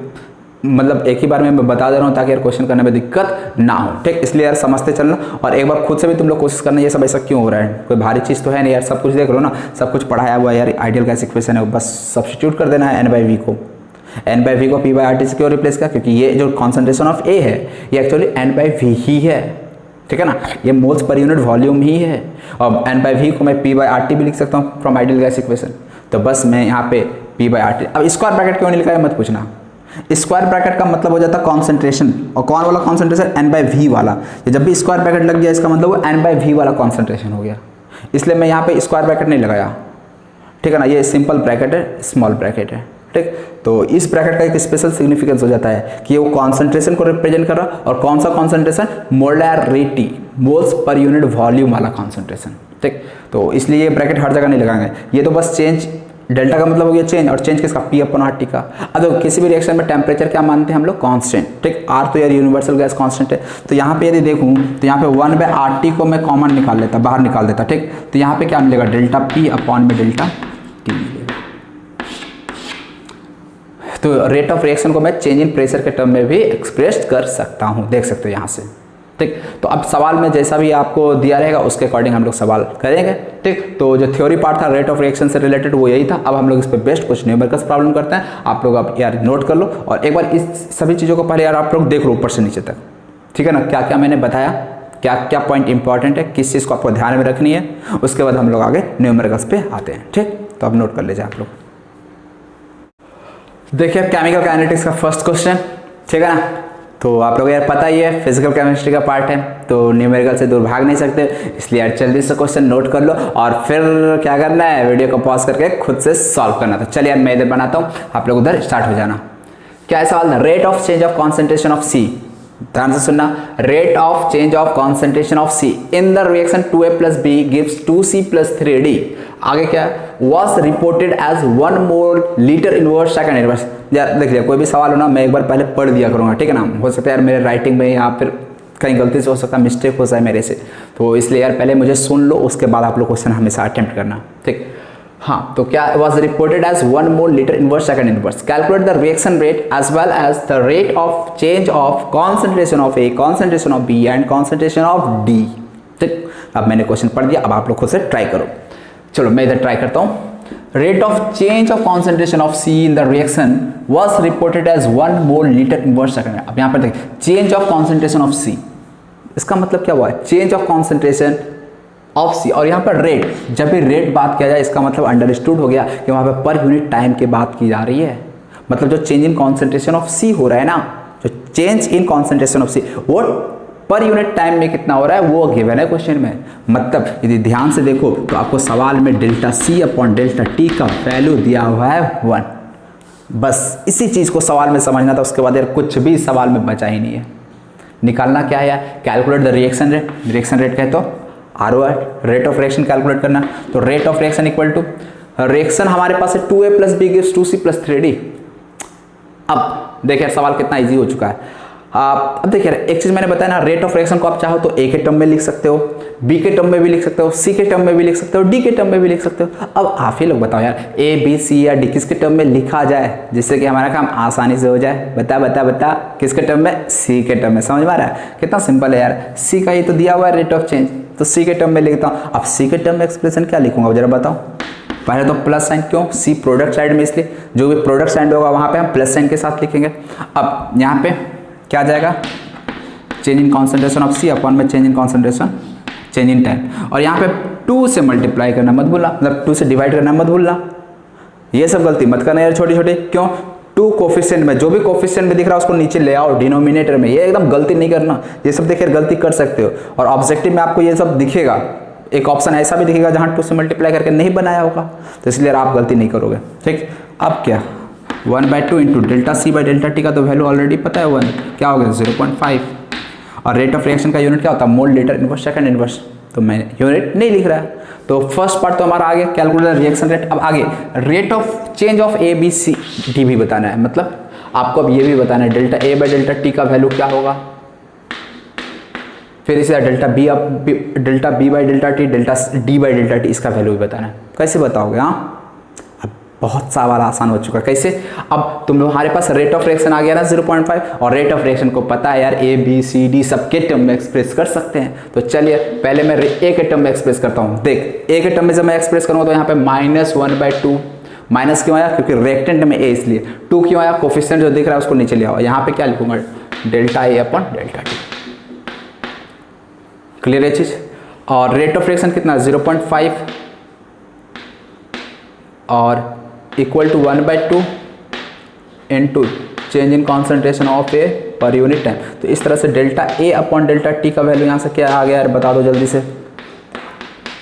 मतलब एक ही बार में मैं बता दे रहा हूँ ताकि यार क्वेश्चन करने में दिक्कत ना हो। ठीक, इसलिए यार समझते चलना, और एक बार खुद से भी तुम लोग कोशिश करना ये सब ऐसा क्यों हो रहा है, कोई भारी चीज़ तो है नहीं यार, सब कुछ देख लो ना, सब कुछ पढ़ाया हुआ है यार। आइडियल गैस इक्वेशन है, बस सब्स्टिट्यूट कर देना है एन बाई वी को, एन बाई वी को पी बाई आर टी से क्यों रिप्लेस किया, क्योंकि ये जो कॉन्सेंट्रेशन ऑफ ए है ये एक्चुअली एन बाई वी ही है। ठीक है ना, ये मोल्स पर यूनिट वॉल्यूम ही है, और एन बाई वी को मैं पी बाई आर टी भी लिख सकता हूँ फ्रॉम आइडियल गैस इक्वेशन। तो बस मैं यहाँ पे पी बाई आर टी, अब स्क्वायर ब्रैकेट क्यों नहीं लिखा है मत पूछना, स्क्वायर ब्रैकेट का मतलब हो जाता है कॉन्सेंट्रेशन, और कौन वाला कॉन्सेंट्रेशन, एन बाई वी वाला। जब भी स्क्वायर ब्रैकेट लग गया इसका मतलब वो एन बाई वी वाला कॉन्सेंट्रेशन हो गया, इसलिए मैं यहाँ पे स्क्वायर ब्रैकेट नहीं लगाया। ठीक है ना, ये सिंपल ब्रैकेट है, स्मॉल ब्रैकेट है। ठीक, तो इस ब्रैकेट का एक स्पेशल सिग्निफिकेंस हो जाता है कि वो कॉन्सेंट्रेशन को रिप्रेजेंट कर रहा, और कौन सा concentration, molarity, moles per unit volume वाला कॉन्सेंट्रेशन। ठीक, तो इसलिए ये ब्रैकेट हर जगह नहीं लगाएंगे, ये तो बस चेंज, डेल्टा का मतलब हो गया चेंज, और चेंज किसका, पी अपॉन आर टी का। अब तो किसी भी रिएक्शन में टेम्परेचर क्या मानते हैं हम लोग, कांस्टेंट। ठीक, आर तो यार यूनिवर्सल गैस कांस्टेंट है, तो यहाँ पे यदि देखूँ तो यहाँ पे 1 बाय आर टी को मैं कॉमन निकाल लेता, बाहर निकाल देता। ठीक, तो यहाँ पे क्या मिलेगा, डेल्टा पी अपॉन में डेल्टा टी मिलेगा। तो रेट ऑफ रिएक्शन को मैं चेंज इन प्रेशर के टर्म में भी एक्सप्रेस कर सकता हूँ, देख सकते हो यहाँ से। ठीक, तो अब सवाल में जैसा भी आपको दिया रहेगा उसके अकॉर्डिंग हम लोग सवाल करेंगे। ठीक, तो जो थ्योरी पार्ट था रेट ऑफ रिएक्शन से रिलेटेड वो यही था। अब हम लोग इस पर बेस्ट कुछ न्यूमेरिकल्स प्रॉब्लम करते हैं, आप लोग अब यार नोट कर लो, और एक बार इस सभी चीज़ों को पहले यार आप लोग देख लो ऊपर से नीचे तक। ठीक है ना, क्या क्या मैंने बताया, क्या क्या पॉइंट इंपॉर्टेंट है, किस चीज़ को आपको ध्यान में रखनी है, उसके बाद हम लोग आगे न्यूमेरिकल्स पे आते हैं। ठीक, तो अब नोट कर लीजिए आप लोग। देखिए केमिकल काइनेटिक्स का फर्स्ट क्वेश्चन। ठीक है ना, तो आप लोग यार पता ही है फिजिकल केमिस्ट्री का पार्ट है, तो न्यूमेरिकल से दूर भाग नहीं सकते, इसलिए यार जल्दी से क्वेश्चन नोट कर लो और फिर क्या करना है, वीडियो को पॉज करके खुद से सॉल्व करना। तो चलिए यार मैं इधर बनाता हूँ, आप लोग उधर स्टार्ट हो जाना। क्या है सवाल, rate of change of concentration of C, ध्यान से सुनना, rate of change of concentration of C in the reaction 2A + B gives 2C + 3D। आगे क्या, was reported as 1 mole litre inverse second inverse. यार देख लिया, कोई भी सवाल हो ना मैं एक बार पहले पढ़ दिया करूँगा। ठीक है ना, हो सकता है यार मेरे राइटिंग में या फिर कहीं गलती से हो सकता है मिस्टेक हो जाए मेरे से, तो इसलिए यार पहले मुझे सुन लो, उसके बाद आप लोग क्वेश्चन हमेशा अटेम्प्ट करना। ठीक, हाँ, तो क्या was reported as 1 mole litre inverse second inverse. Calculate the reaction rate as well as the rate of change of concentration of A, concentration of B and concentration of D. ठीक, अब मैंने question पढ़ दिया, अब आप लोग खुद से ट्राई करो। चलो मैं इधर ट्राई करता हूँ। Rate of change of concentration of C in the reaction was reported as 1 mole litre inverse second. अब यहाँ पर देखिए change of concentration of C, इसका मतलब क्या हुआ है, change of concentration of C, और यहाँ पर रेट, जब भी रेट बात किया जाए इसका मतलब अंडरस्टूड हो गया कि वहाँ पर पर यूनिट टाइम की बात की जा रही है। मतलब जो चेंज इन कॉन्सेंट्रेशन ऑफ सी हो रहा है ना, जो चेंज इन कॉन्सेंट्रेशन ऑफ सी वो पर यूनिट टाइम में कितना हो रहा है वो गिवन है क्वेश्चन में। मतलब यदि ध्यान से देखो तो आपको सवाल में delta C upon delta T का वैल्यू दिया हुआ है 1। बस इसी चीज़ को सवाल में समझना था, उसके बाद यार कुछ भी सवाल में बचा ही नहीं है। निकालना क्या है यार, calculate the reaction rate. Reaction rate कहे तो ROR, rate of reaction calculate करना। तो rate of reaction equal to reaction हमारे पास है 2A + B gives 2C + 3D। अब देखिए सवाल कितना इजी हो चुका है। अब देखिए एक चीज मैंने बताया ना, रेट ऑफ रिएक्शन को आप चाहो तो A के टर्म में लिख सकते हो, B के टर्म में भी लिख सकते हो, C के टर्म में भी लिख सकते हो, D के टर्म में भी लिख सकते हो। अब आप ही लोग बताओ यार, A B C या D किसके टर्म में लिखा जाए जिससे कि हमारा काम आसानी से हो जाए? बता किसके टर्म में? C के टर्म में। समझ में आ रहा है? कितना सिंपल है यार, C का ये तो दिया हुआ है रेट ऑफ चेंज, तो C के टर्म में लिखता हूँ। अब C के टर्म में एक्सप्रेशन क्या लिखूंगा जरा बताओ? पहले तो प्लस साइन, क्यों? C प्रोडक्ट साइड में, इसलिए जो भी प्रोडक्ट साइड होगा वहां पे हम प्लस साइन के साथ लिखेंगे। अब यहाँ पे क्या आ जाएगा? Change in concentration of C upon में change in concentration, change in time. और यहाँ पे 2 से मल्टीप्लाई करना मत भूलना, मतलब 2 से डिवाइड करना मत भूलना। ये सब गलती मत करना यार छोटी छोटी। क्यों? 2 कोफिशिएंट में, जो भी कोफिशिएंट में दिख रहा है उसको नीचे ले आओ डिनोमिनेटर में। ये एकदम गलती नहीं करना। ये सब देखिए गलती कर सकते हो, और ऑब्जेक्टिव में आपको ये सब दिखेगा। एक ऑप्शन ऐसा भी दिखेगा जहाँ 2 से मल्टीप्लाई करके नहीं बनाया होगा, तो इसलिए आप गलती नहीं करोगे। ठीक, अब क्या? 1/2 into delta C by delta T का तो वैल्यू ऑलरेडी पता है 1, क्या हो गया? 0.5। और रेट ऑफ रिएक्शन का यूनिट क्या होता है? मोल लीटर इनवर्स सेकंड इनवर्स। तो मैंने यूनिट नहीं लिख रहा है। तो फर्स्ट पार्ट तो हमारा आगे कैलकुलेट रिएक्शन रेट। अब आगे rate of change of A B C D भी बताना है, मतलब आपको अब ये भी बताना है delta A by delta T का वैल्यू क्या होगा, फिर इसे delta B by delta T, delta D by delta T इसका वैल्यू भी बताना है। कैसे बताओगे? हाँ, अब बहुत सवाल आसान हो चुका है। कैसे? अब तुम लोग हमारे पास रेट ऑफ रिएक्शन आ गया ना 0.5, और रेट ऑफ रिएक्शन को पता है यार A B C D सबके टर्म में एक्सप्रेस कर सकते हैं। तो चलिए पहले मैं A के टर्म में एक्सप्रेस करता हूँ। देख A के टर्म में जब मैं एक्सप्रेस करूँगा तो यहाँ पे -1/2, माइनस क्यों आया? क्योंकि रेक्टेंट में A, इसलिए 2 क्यों आया? कोफिशिएंट जो दिख रहा है उसको नीचे ले आओ। यहाँ पे क्या लिखूंगा? Delta A upon delta T। Clear है चीज? और रेट ऑफ रिएक्शन कितना? 0.5 और equal to 1/2 into change in concentration of A per unit time. तो इस तरह से delta A upon delta T का वैल्यू यहाँ से क्या आ गया यार, बता दो जल्दी से।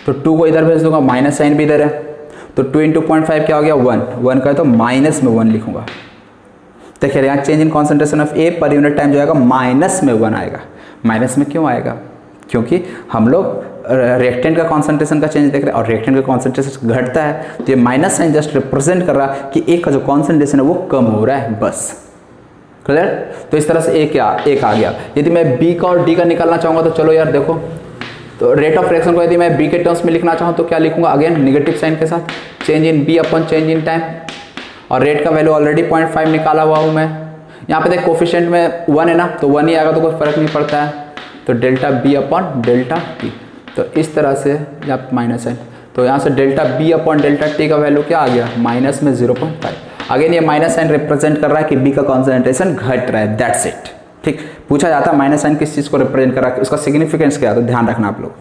तो 2 को इधर भेज दूंगा, माइनस साइन भी इधर है, तो 2 × 0.5 क्या हो गया? 1 का है तो माइनस में 1 लिखूंगा। देखिए यहाँ change in concentration of A per unit time जो आएगा माइनस में 1 आएगा। माइनस में क्यों आएगा? क्योंकि हम लोग रिएक्टेंट का कॉन्सेंट्रेशन का चेंज देख रहे हैं, और रिएक्टेंट का कॉन्सेंट्रेशन घटता है, तो ये माइनस साइन जस्ट रिप्रेजेंट कर रहा है कि A का जो कॉन्सेंट्रेशन है वो कम हो रहा है, बस। क्लियर? तो इस तरह से एक आ गया। यदि मैं B का और D का निकालना चाहूँगा तो चलो यार देखो, तो रेट ऑफ रिएक्शन को यदि मैं B के टर्म्स में लिखना चाहूँ तो क्या लिखूंगा? अगेन निगेटिव साइन के साथ, change in B upon change in time. और रेट का वैल्यू ऑलरेडी 0.5 निकाला हुआ हूँ मैं। यहाँ पे देख कोफिशिएंट में 1 है ना, तो 1 ही आएगा तो कोई फर्क नहीं पड़ता है। तो delta B upon delta T, तो इस तरह से जब माइनस है तो यहाँ से delta B upon delta T का वैल्यू क्या आ गया? माइनस में 0.5। अगेन ये माइनस साइन रिप्रेजेंट कर रहा है कि B का कॉन्सेंट्रेशन घट रहा है, दैट्स इट। ठीक, पूछा जाता है माइनस साइन किस चीज़ को रिप्रेजेंट कर रहा है, उसका सिग्निफिकेंस क्या है, तो ध्यान रखना आप लोग।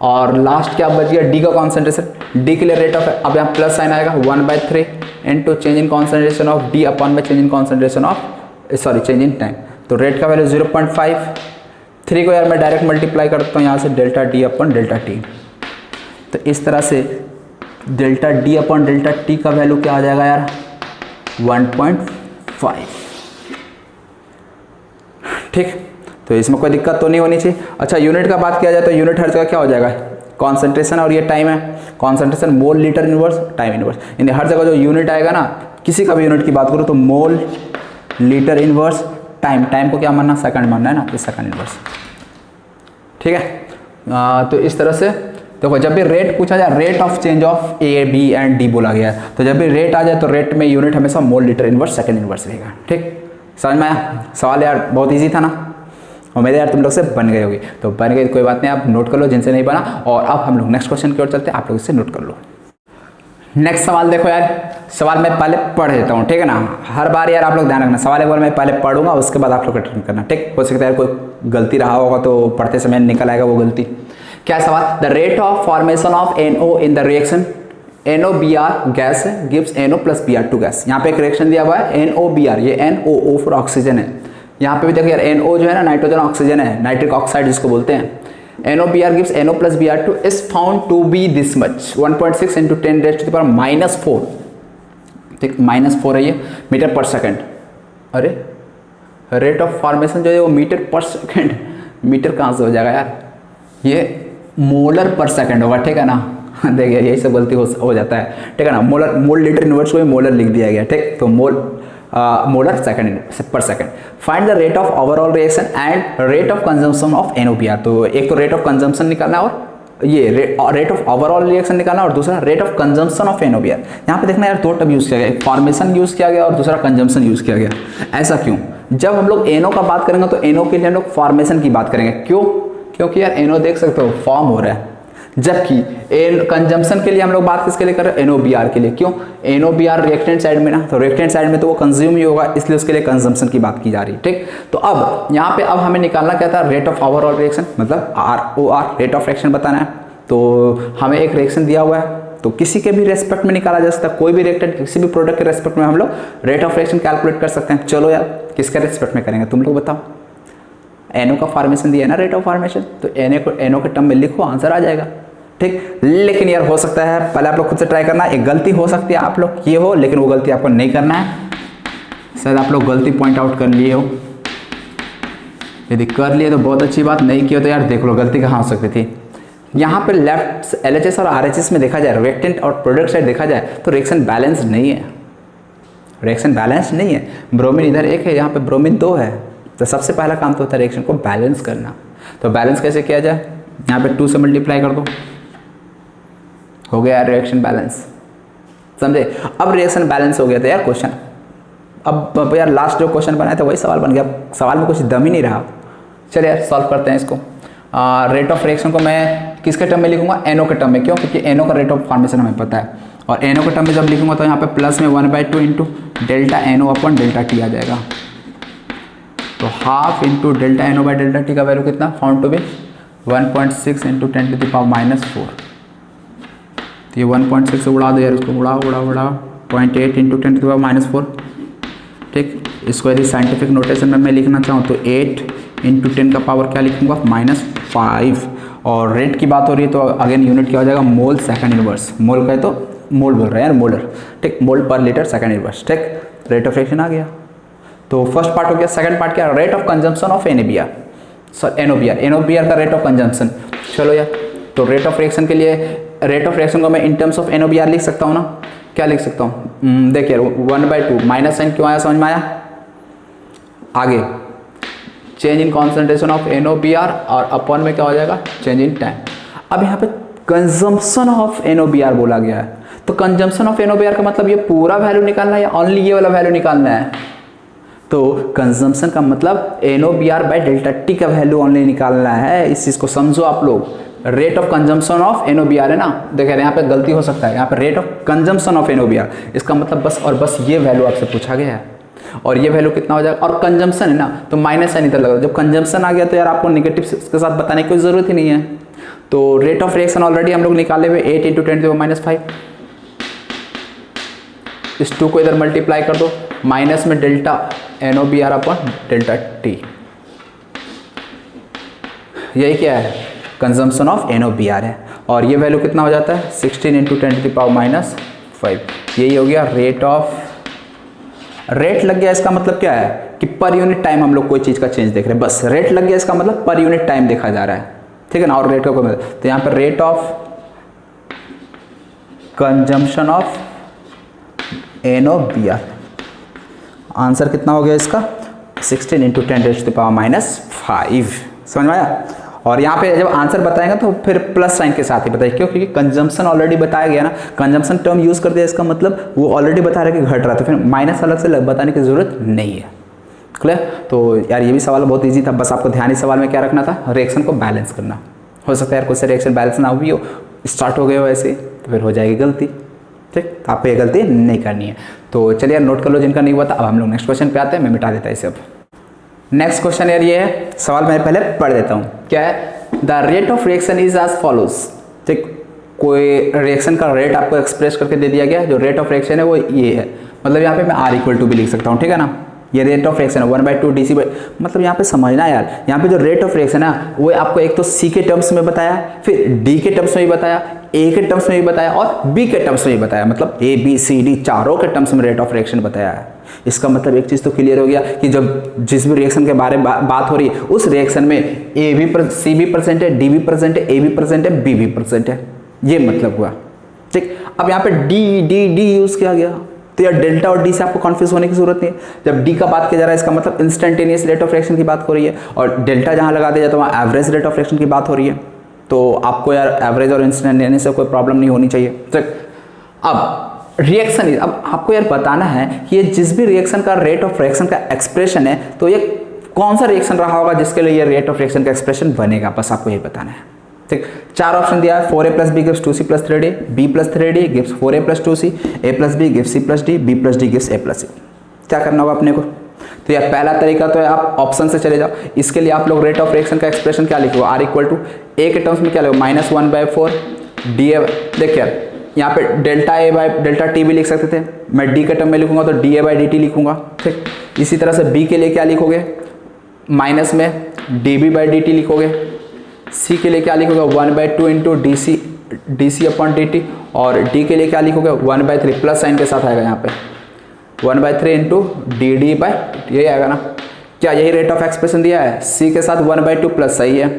और लास्ट क्या बच गया? D का कॉन्सेंट्रेशन। D के लिए रेट ऑफ, अब यहाँ प्लस साइन आएगा 1/3 into change in concentration of D upon में change in concentration of change in time. तो रेट का वैल्यू 0.5, 3 को यार मैं डायरेक्ट मल्टीप्लाई करता हूँ यहाँ से delta D upon delta T। तो इस तरह से delta D upon delta T का वैल्यू क्या आ जाएगा यार? 1.5। ठीक, तो इसमें कोई दिक्कत तो नहीं होनी चाहिए। अच्छा, यूनिट का बात किया जाए तो यूनिट हर जगह क्या हो जाएगा? कॉन्सेंट्रेशन, और ये टाइम है। कॉन्सेंट्रेशन मोल लीटर इनवर्स टाइम इनवर्स, यानी हर जगह जो यूनिट आएगा ना, किसी का भी यूनिट की बात करो तो मोल लीटर इनवर्स टाइम को क्या मानना? सेकंड मानना है ना, तो सेकंड इनवर्स। ठीक है, तो इस तरह से देखो, जब भी रेट पूछा जाए, rate of change of A B and D बोला गया है, तो जब भी रेट आ जाए तो रेट में यूनिट हमेशा मोल लीटर इनवर्स सेकंड इनवर्स रहेगा। ठीक, समझ में आया? सवाल यार बहुत ईजी था ना, उम्मीद है यार तुम लोग से बन गई होगी। तो बन गई कोई बात नहीं, आप नोट कर लो जिनसे नहीं बना। और अब हम लोग नेक्स्ट क्वेश्चन की ओर चलते हैं, आप लोग इसे नोट कर लो। नेक्स्ट सवाल देखो यार, सवाल मैं पहले पढ़ देता हूँ, ठीक है ना। हर बार यार आप लोग ध्यान रखना, सवाल एक बार मैं पहले पढ़ूंगा, उसके बाद आप लोग अटेंड करना। ठीक, हो सकता है यार कोई गलती रहा होगा तो पढ़ते समय निकल आएगा वो गलती। क्या सवाल? The rate of formation of NO in the reaction NOBr gas gives NO plus Br2 gas. यहाँ पे एक रिएक्शन दिया हुआ है NOBr, ये NOO फॉर ऑक्सीजन है। यहाँ पे भी देखिए यार NO जो है ना, नाइट्रोजन ऑक्सीजन है, नाइट्रिक ऑक्साइड जिसको बोलते हैं। NOBr gives NO plus Br2 is found to be this much 1.6 into 10 raised to the power -4। ठीक, -4 है ये मीटर पर सेकंड। अरे रेट ऑफ फॉर्मेशन जो है वो मीटर पर सेकेंड, मीटर कहाँ से हो जाएगा यार, ये मोलर पर सेकेंड होगा, ठीक है ना। देखिए यही सब गलती हो जाता है, ठीक है ना। मोल लीटर इनवर्स को मोलर लिख दिया गया, ठीक। तो मोलर सेकेंड पर second. Find the rate of overall reaction and rate of consumption of NOBR। तो एक तो रेट ऑफ कंजम्पशन निकालना और ये रेट ऑफ ओवरऑल रिएक्शन निकालना और दूसरा rate of consumption of NOBR। यहाँ पे देखना यार दो टर्म यूज किया गया, एक फॉर्मेशन यूज किया गया और दूसरा कंजम्पशन यूज किया गया। ऐसा क्यों? जब हम लोग NO का बात करेंगे तो NO के लिए हम लोग फॉर्मेशन की बात करेंगे। क्यों? क्योंकि यार NO देख सकते हो फॉर्म हो रहा है, जबकि कंजम्पशन के लिए हम लोग बात किसके लिए कर रहे हैं? NOBR के लिए। क्यों? NOBR रिएक्टेंट साइड में ना, तो रिएक्टेंट साइड में तो वो कंज्यूम ही होगा, इसलिए उसके लिए कंजम्पशन की बात की जा रही है, ठीक। तो अब यहाँ पे अब हमें निकालना क्या था? रेट ऑफ ओवरऑल रिएक्शन, मतलब ROR रेट ऑफ रिएक्शन बताना है। तो हमें एक रिएक्शन दिया हुआ है, तो किसी के भी रेस्पेक्ट में निकाला जा सकता है, कोई भी रिएक्टेंट किसी भी प्रोडक्ट के रेस्पेक्ट में हम लोग रेट ऑफ रिएक्शन कैलकुलेट कर सकते हैं। चलो यार किसके रेस्पेक्ट में करेंगे तुम लोग बताओ। NO का फॉर्मेशन दिया है ना, रेट ऑफ फॉर्मेशन, तो NO के टर्म में लिखो, आंसर आ जाएगा, ठीक। लेकिन यार हो सकता है पहले आप लोग खुद से ट्राई करना, एक गलती हो सकती है आप लोग ये हो, लेकिन वो गलती आपको नहीं करना है। शायद आप लोग गलती पॉइंट आउट कर लिए हो, यदि कर लिए तो बहुत अच्छी बात, नहीं किया तो यार देख लो गलती कहाँ हो सकती थी। यहाँ पे लेफ्ट LHS और RHS में देखा जाए, रिएक्टेंट और प्रोडक्ट साइड देखा जाए तो रिएक्शन बैलेंस नहीं है, रिएक्शन बैलेंस नहीं है। ब्रोमीन इधर एक है, यहाँ पे ब्रोमीन 2 है, तो सबसे पहला काम तो होता है रिएक्शन को बैलेंस करना। तो बैलेंस कैसे किया जाए? यहाँ पे 2 से मल्टीप्लाई कर दो, हो गया रिएक्शन बैलेंस, समझे। अब रिएक्शन बैलेंस हो गया था यार क्वेश्चन। अब यार लास्ट जो क्वेश्चन बनाया था वही सवाल बन गया, सवाल में कुछ दम ही नहीं रहा। चलिए यार सॉल्व करते हैं इसको। रेट ऑफ रिएक्शन को मैं किसके टर्म में लिखूंगा? NO के टर्म में। क्यों? क्योंकि NO का रेट ऑफ फॉर्मेशन हमें पता है, और NO के टर्म में जब लिखूंगा तो यहाँ पे प्लस में 1/2 into delta NO upon delta T आ जाएगा। तो half into delta NO by delta T का वैल्यू कितना? Found to be 1.6 into 10⁻⁻⁴। तो ये 1.6 से उड़ा दो यार, उसको उड़ाओ 0.8 इंटू 10⁻⁴, ठीक। इसको यदि साइंटिफिक नोटेशन में मैं लिखना चाहूँ तो 8 इंटू 10 का पावर क्या लिखूंगा? -5। और रेट की बात हो रही है तो अगेन यूनिट क्या हो जाएगा? मोल सेकंड इनवर्स। मोल कहे तो मोल बोल रहे हैं यार, मोलर, ठीक। मोल पर लीटर सेकंड इनवर्स, ठीक। रेट ऑफ रिएक्शन आ गया। तो फर्स्ट पार्ट हो गया। सेकंड पार्ट क्या? Rate of consumption of NOBR का रेट ऑफ कंजम्पशन। चलो यार, तो रेट ऑफ रिएक्शन के लिए रेट ऑफ रिएक्शन को मैं इन टर्म्स ऑफ NOBR लिख सकता हूँ ना। क्या लिख सकता हूँ? देखिए 1/2 माइनस साइन क्यों आया, समझ में आया? आगे change in concentration of NOBR और अपॉन में क्या हो जाएगा? Change in time. अब यहाँ पे कंजम्पशन ऑफ NOBR बोला गया है, तो कंजम्पशन ऑफ NOBR का मतलब ये पूरा वैल्यू निकालना है या ओनली ये वाला वैल्यू निकालना है? तो कंजम्पशन का मतलब NOBR बाई डेल्टा T का वैल्यू ओनली निकालना है। इस चीज़ को समझो आप लोग। Rate of consumption of NOBR है ना, देखिए यहाँ पे गलती हो सकता है, यहाँ पे rate of consumption of NOBR, इसका मतलब बस और बस ये वैल्यू आपसे पूछा गया है, और ये वैल्यू कितना हो जाएगा? और कंजम्पशन है ना, तो माइनस साइन इधर लगा। जब कंजम्पशन आ गया तो यार आपको नेगेटिव के साथ बताने की कोई ज़रूरत ही नहीं है। तो रेट ऑफ रिएक्शन ऑलरेडी हम लोग निकाले हुए 8 इंटू 10⁻⁵। इस 2 को इधर मल्टीप्लाई कर दो, माइनस में delta NOBR upon delta T। यही क्या है? कंजम्पशन ऑफ NOBR है, और ये वैल्यू कितना हो जाता है? 16 इंटू 10⁻⁵। यही हो गया रेट ऑफ। रेट लग गया, इसका मतलब क्या है कि पर यूनिट टाइम हम लोग कोई चीज़ का चेंज देख रहे हैं, बस रेट लग गया, इसका मतलब पर यूनिट टाइम देखा जा रहा है, ठीक है ना। और रेट का कोई मतलब, तो यहाँ पर rate of consumption of NOBR, answer कितना हो गया इसका? 16 इंटू 10⁻⁵। समझ में आया? और यहाँ पे जब आंसर बताएंगे तो फिर प्लस साइन के साथ ही बताइए, क्यों? क्योंकि कंजम्पशन ऑलरेडी बताया गया ना, कंजम्पशन टर्म यूज कर दिया, इसका मतलब वो ऑलरेडी बता रहा है कि घट रहा, तो फिर माइनस अलग से बताने की जरूरत नहीं है। क्लियर? तो यार ये भी सवाल बहुत ईजी था, बस आपको ध्यान इस सवाल में क्या रखना था? रिएक्शन को बैलेंस करना। हो सकता है यार कुछ से रिएक्शन बैलेंस ना हुई हो, स्टार्ट हो गए हो ऐसे, तो फिर हो जाएगी गलती, ठीक। तो आपको ये गलती नहीं करनी है। तो चलिए यार नोट कर लो जिनका नहीं हुआ था। अब हम लोग नेक्स्ट क्वेश्चन पे आते हैं, मैं मिटा देता इसे। अब नेक्स्ट क्वेश्चन यार ये है, सवाल मैं पहले पढ़ देता हूँ। क्या है? The rate of reaction is as follows, ठीक। कोई रिएक्शन का रेट आपको एक्सप्रेस करके दे दिया गया, जो रेट ऑफ रिएक्शन है वो ये है, मतलब यहाँ पे मैं R=2 भी लिख सकता हूँ, ठीक है ना। ये रेट ऑफ रिएक्शन है 1/2 DC, मतलब यहाँ पे समझना यार, यहाँ पे जो रेट ऑफ रिएक्शन है वो आपको एक तो C के टर्म्स में बताया, फिर D के टर्म्स में भी बताया, A के टर्म्स में भी बताया और B के टर्म्स में भी बताया, मतलब A B C D चारों के टर्म्स में रेट ऑफ रिएक्शन बताया है। इसका मतलब एक चीज़ तो क्लियर हो गया कि जब जिस भी रिएक्शन के बारे में बात हो रही है उस रिएक्शन में ए भी सी भी प्रेजेंट है, डी भी प्रेजेंट है, ए भी प्रेजेंट है, बी भी प्रेजेंट है, ये मतलब हुआ। ठीक, अब यहाँ पे डी डी डी यूज किया गया, तो यार डेल्टा और डी से आपको कन्फ्यूज होने की जरूरत नहीं है। जब डी का बात किया जा रहा है इसका मतलब इंस्टेंटेनियस रेट ऑफ रिएक्शन की बात हो रही है, और डेल्टा जहाँ लगा दिया जाता है वहाँ एवरेज रेट ऑफ रिएक्शन की बात हो रही है। तो आपको यार एवरेज और इंस्टेंटेनियस से कोई प्रॉब्लम नहीं होनी चाहिए। ठीक, अब रिएक्शन, अब आपको यार बताना है कि ये जिस भी रिएक्शन का रेट ऑफ रिएक्शन का एक्सप्रेशन है तो ये कौन सा रिएक्शन रहा होगा जिसके लिए ये रेट ऑफ रिएक्शन का एक्सप्रेशन बनेगा, बस आपको ये बताना है। ठीक, 4 ऑप्शन दिया है, 4a + b gives 2c + 3d, b + 3d gives 4a + 2c, a + b gives c + d, b + d gives a + c। क्या करना होगा अपने को? तो यार पहला तरीका तो है आप ऑप्शन से चले जाओ। इसके लिए आप लोग रेट ऑफ रिएक्शन का एक्सप्रेशन क्या लिखोगे, r = a के टर्म्स में क्या लिखोगे, -1/4 da। देखिए यार यहाँ पे ΔA/ΔT भी लिख सकते थे, मैं d के टर्म में लिखूंगा तो da/dt लिखूंगा। ठीक, इसी तरह से b के लिए क्या लिखोगे, माइनस में dB/dt लिखोगे, c के लिए क्या लिखोगे 1/2 dc/dt, और d के लिए क्या लिखोगे 1/3 प्लस साइन के साथ आएगा यहाँ पे 1/3 dd/, यही आएगा ना। क्या यही रेट ऑफ एक्सप्रेशन दिया है? c के साथ 1/2 प्लस सही है,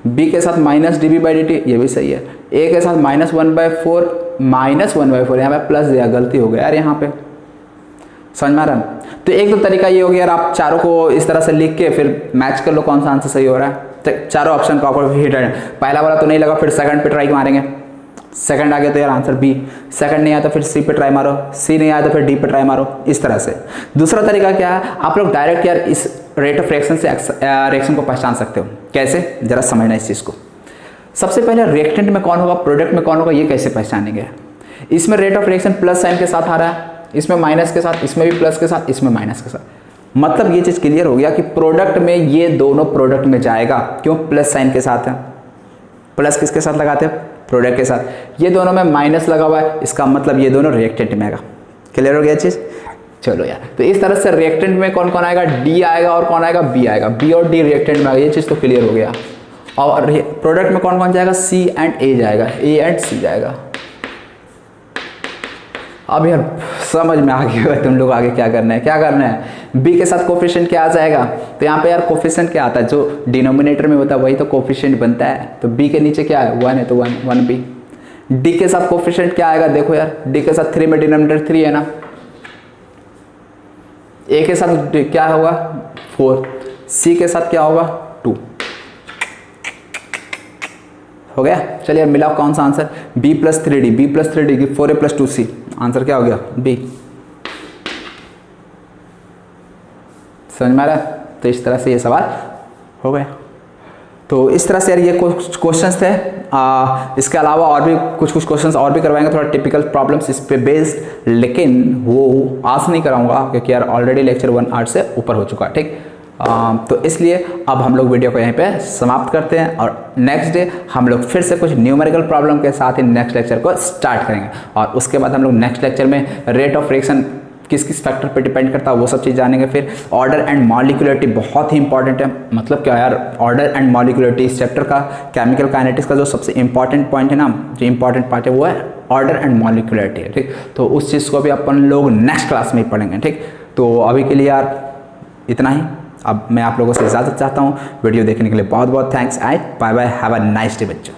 b के साथ -dB/dt ये भी सही है, a के साथ -1/4 यहाँ पे प्लस दिया, गलती हो गया यार यहाँ पे, समझ में आ रहा है? तो एक तो तरीका ये हो गया यार, आप चारों को इस तरह से लिख के फिर मैच कर लो कौन सा आंसर सही हो रहा है। तो चारों ऑप्शन का आपको हिट है, पहला वाला तो नहीं लगा, फिर सेकंड पे ट्राई मारेंगे, सेकंड आ गया तो यार आंसर बी, सेकंड नहीं आया तो फिर सी पे ट्राई मारो, सी नहीं आया तो फिर डी पे ट्राई मारो, इस तरह से। दूसरा तरीका क्या है, आप लोग डायरेक्ट यार इस रेट ऑफ रिएक्शन से रिएक्शन को पहचान सकते हो। कैसे, जरा समझना इस चीज़ को। सबसे पहले रिएक्टेंट में कौन होगा, प्रोडक्ट में कौन होगा, ये कैसे पहचानेंगे? इसमें rate of reaction plus sign के साथ आ रहा है, इसमें माइनस के साथ, इसमें भी प्लस के साथ, इसमें माइनस के साथ। मतलब ये चीज़ क्लियर हो गया कि प्रोडक्ट में ये दोनों प्रोडक्ट में जाएगा, क्यों? प्लस साइन के साथ है। प्लस किसके साथ लगाते हैं? प्रोडक्ट के साथ। ये दोनों में माइनस लगा हुआ है, इसका मतलब ये दोनों रिएक्टेंट में आएगा। क्लियर हो गया चीज़? चलो यार, तो इस तरह से रिएक्टेंट में कौन कौन आएगा, डी आएगा और कौन आएगा, बी आएगा। बी और डी रिएक्टेंट में आएगा, ये चीज़ तो क्लियर हो गया। और प्रोडक्ट में कौन कौन जाएगा, सी एंड ए जाएगा, ए एंड सी जाएगा। अब यार समझ में आ गया तुम लोग आगे क्या करना है, क्या करना है। b के साथ कोफिशिएंट क्या आ जाएगा, तो यहाँ पे यार कोफिशिएंट क्या आता है, जो डिनोमिनेटर में होता है वही तो कोफिशिएंट बनता है। तो b के नीचे क्या है, 1 है तो 1b। d के साथ कोफिशिएंट क्या आएगा, देखो यार d के साथ 3 में डिनोमिनेटर 3 है ना। a के साथ क्या होगा 4, c के साथ क्या होगा 2। हो गया। चलिए अब मिला कौन सा answer, b + 3d, b + 3d 4a + 2c। Answer क्या हो गया, बी। समझ में आ रहा है? तो इस तरह से ये सवाल हो गया। तो इस तरह से यार ये कुछ क्वेश्चंस थे। इसके अलावा और भी कुछ क्वेश्चंस और भी करवाएंगे, थोड़ा टिपिकल प्रॉब्लम्स इस पे बेस्ड, लेकिन वो आज नहीं कराऊंगा क्योंकि यार ऑलरेडी लेक्चर 1 आवर्स से ऊपर हो चुका है। ठीक, तो इसलिए अब हम लोग वीडियो को यहीं पे समाप्त करते हैं, और नेक्स्ट डे हम लोग फिर से कुछ न्यूमेरिकल प्रॉब्लम के साथ ही नेक्स्ट लेक्चर को स्टार्ट करेंगे। और उसके बाद हम लोग नेक्स्ट लेक्चर में रेट ऑफ रिएक्शन किस किस फैक्टर पे डिपेंड करता है वो सब चीज़ जानेंगे। फिर ऑर्डर एंड मॉलिक्यूलरिटी बहुत ही इंपॉर्टेंट है। मतलब क्या यार, ऑर्डर एंड मॉलिक्यूलरिटी इस चैप्टर का, केमिकल काइनेटिक्स का जो सबसे इंपॉर्टेंट पॉइंट है ना, जो इंपॉर्टेंट पार्ट है वो है ऑर्डर एंड मॉलिक्यूलरिटी है। ठीक, तो उस चीज़ को भी अपन लोग नेक्स्ट क्लास में ही पढ़ेंगे। ठीक, तो अभी के लिए यार इतना ही। अब मैं आप लोगों से इजाज़त चाहता हूँ। वीडियो देखने के लिए बहुत बहुत thanks. Bye bye, have a nice day बच्चों।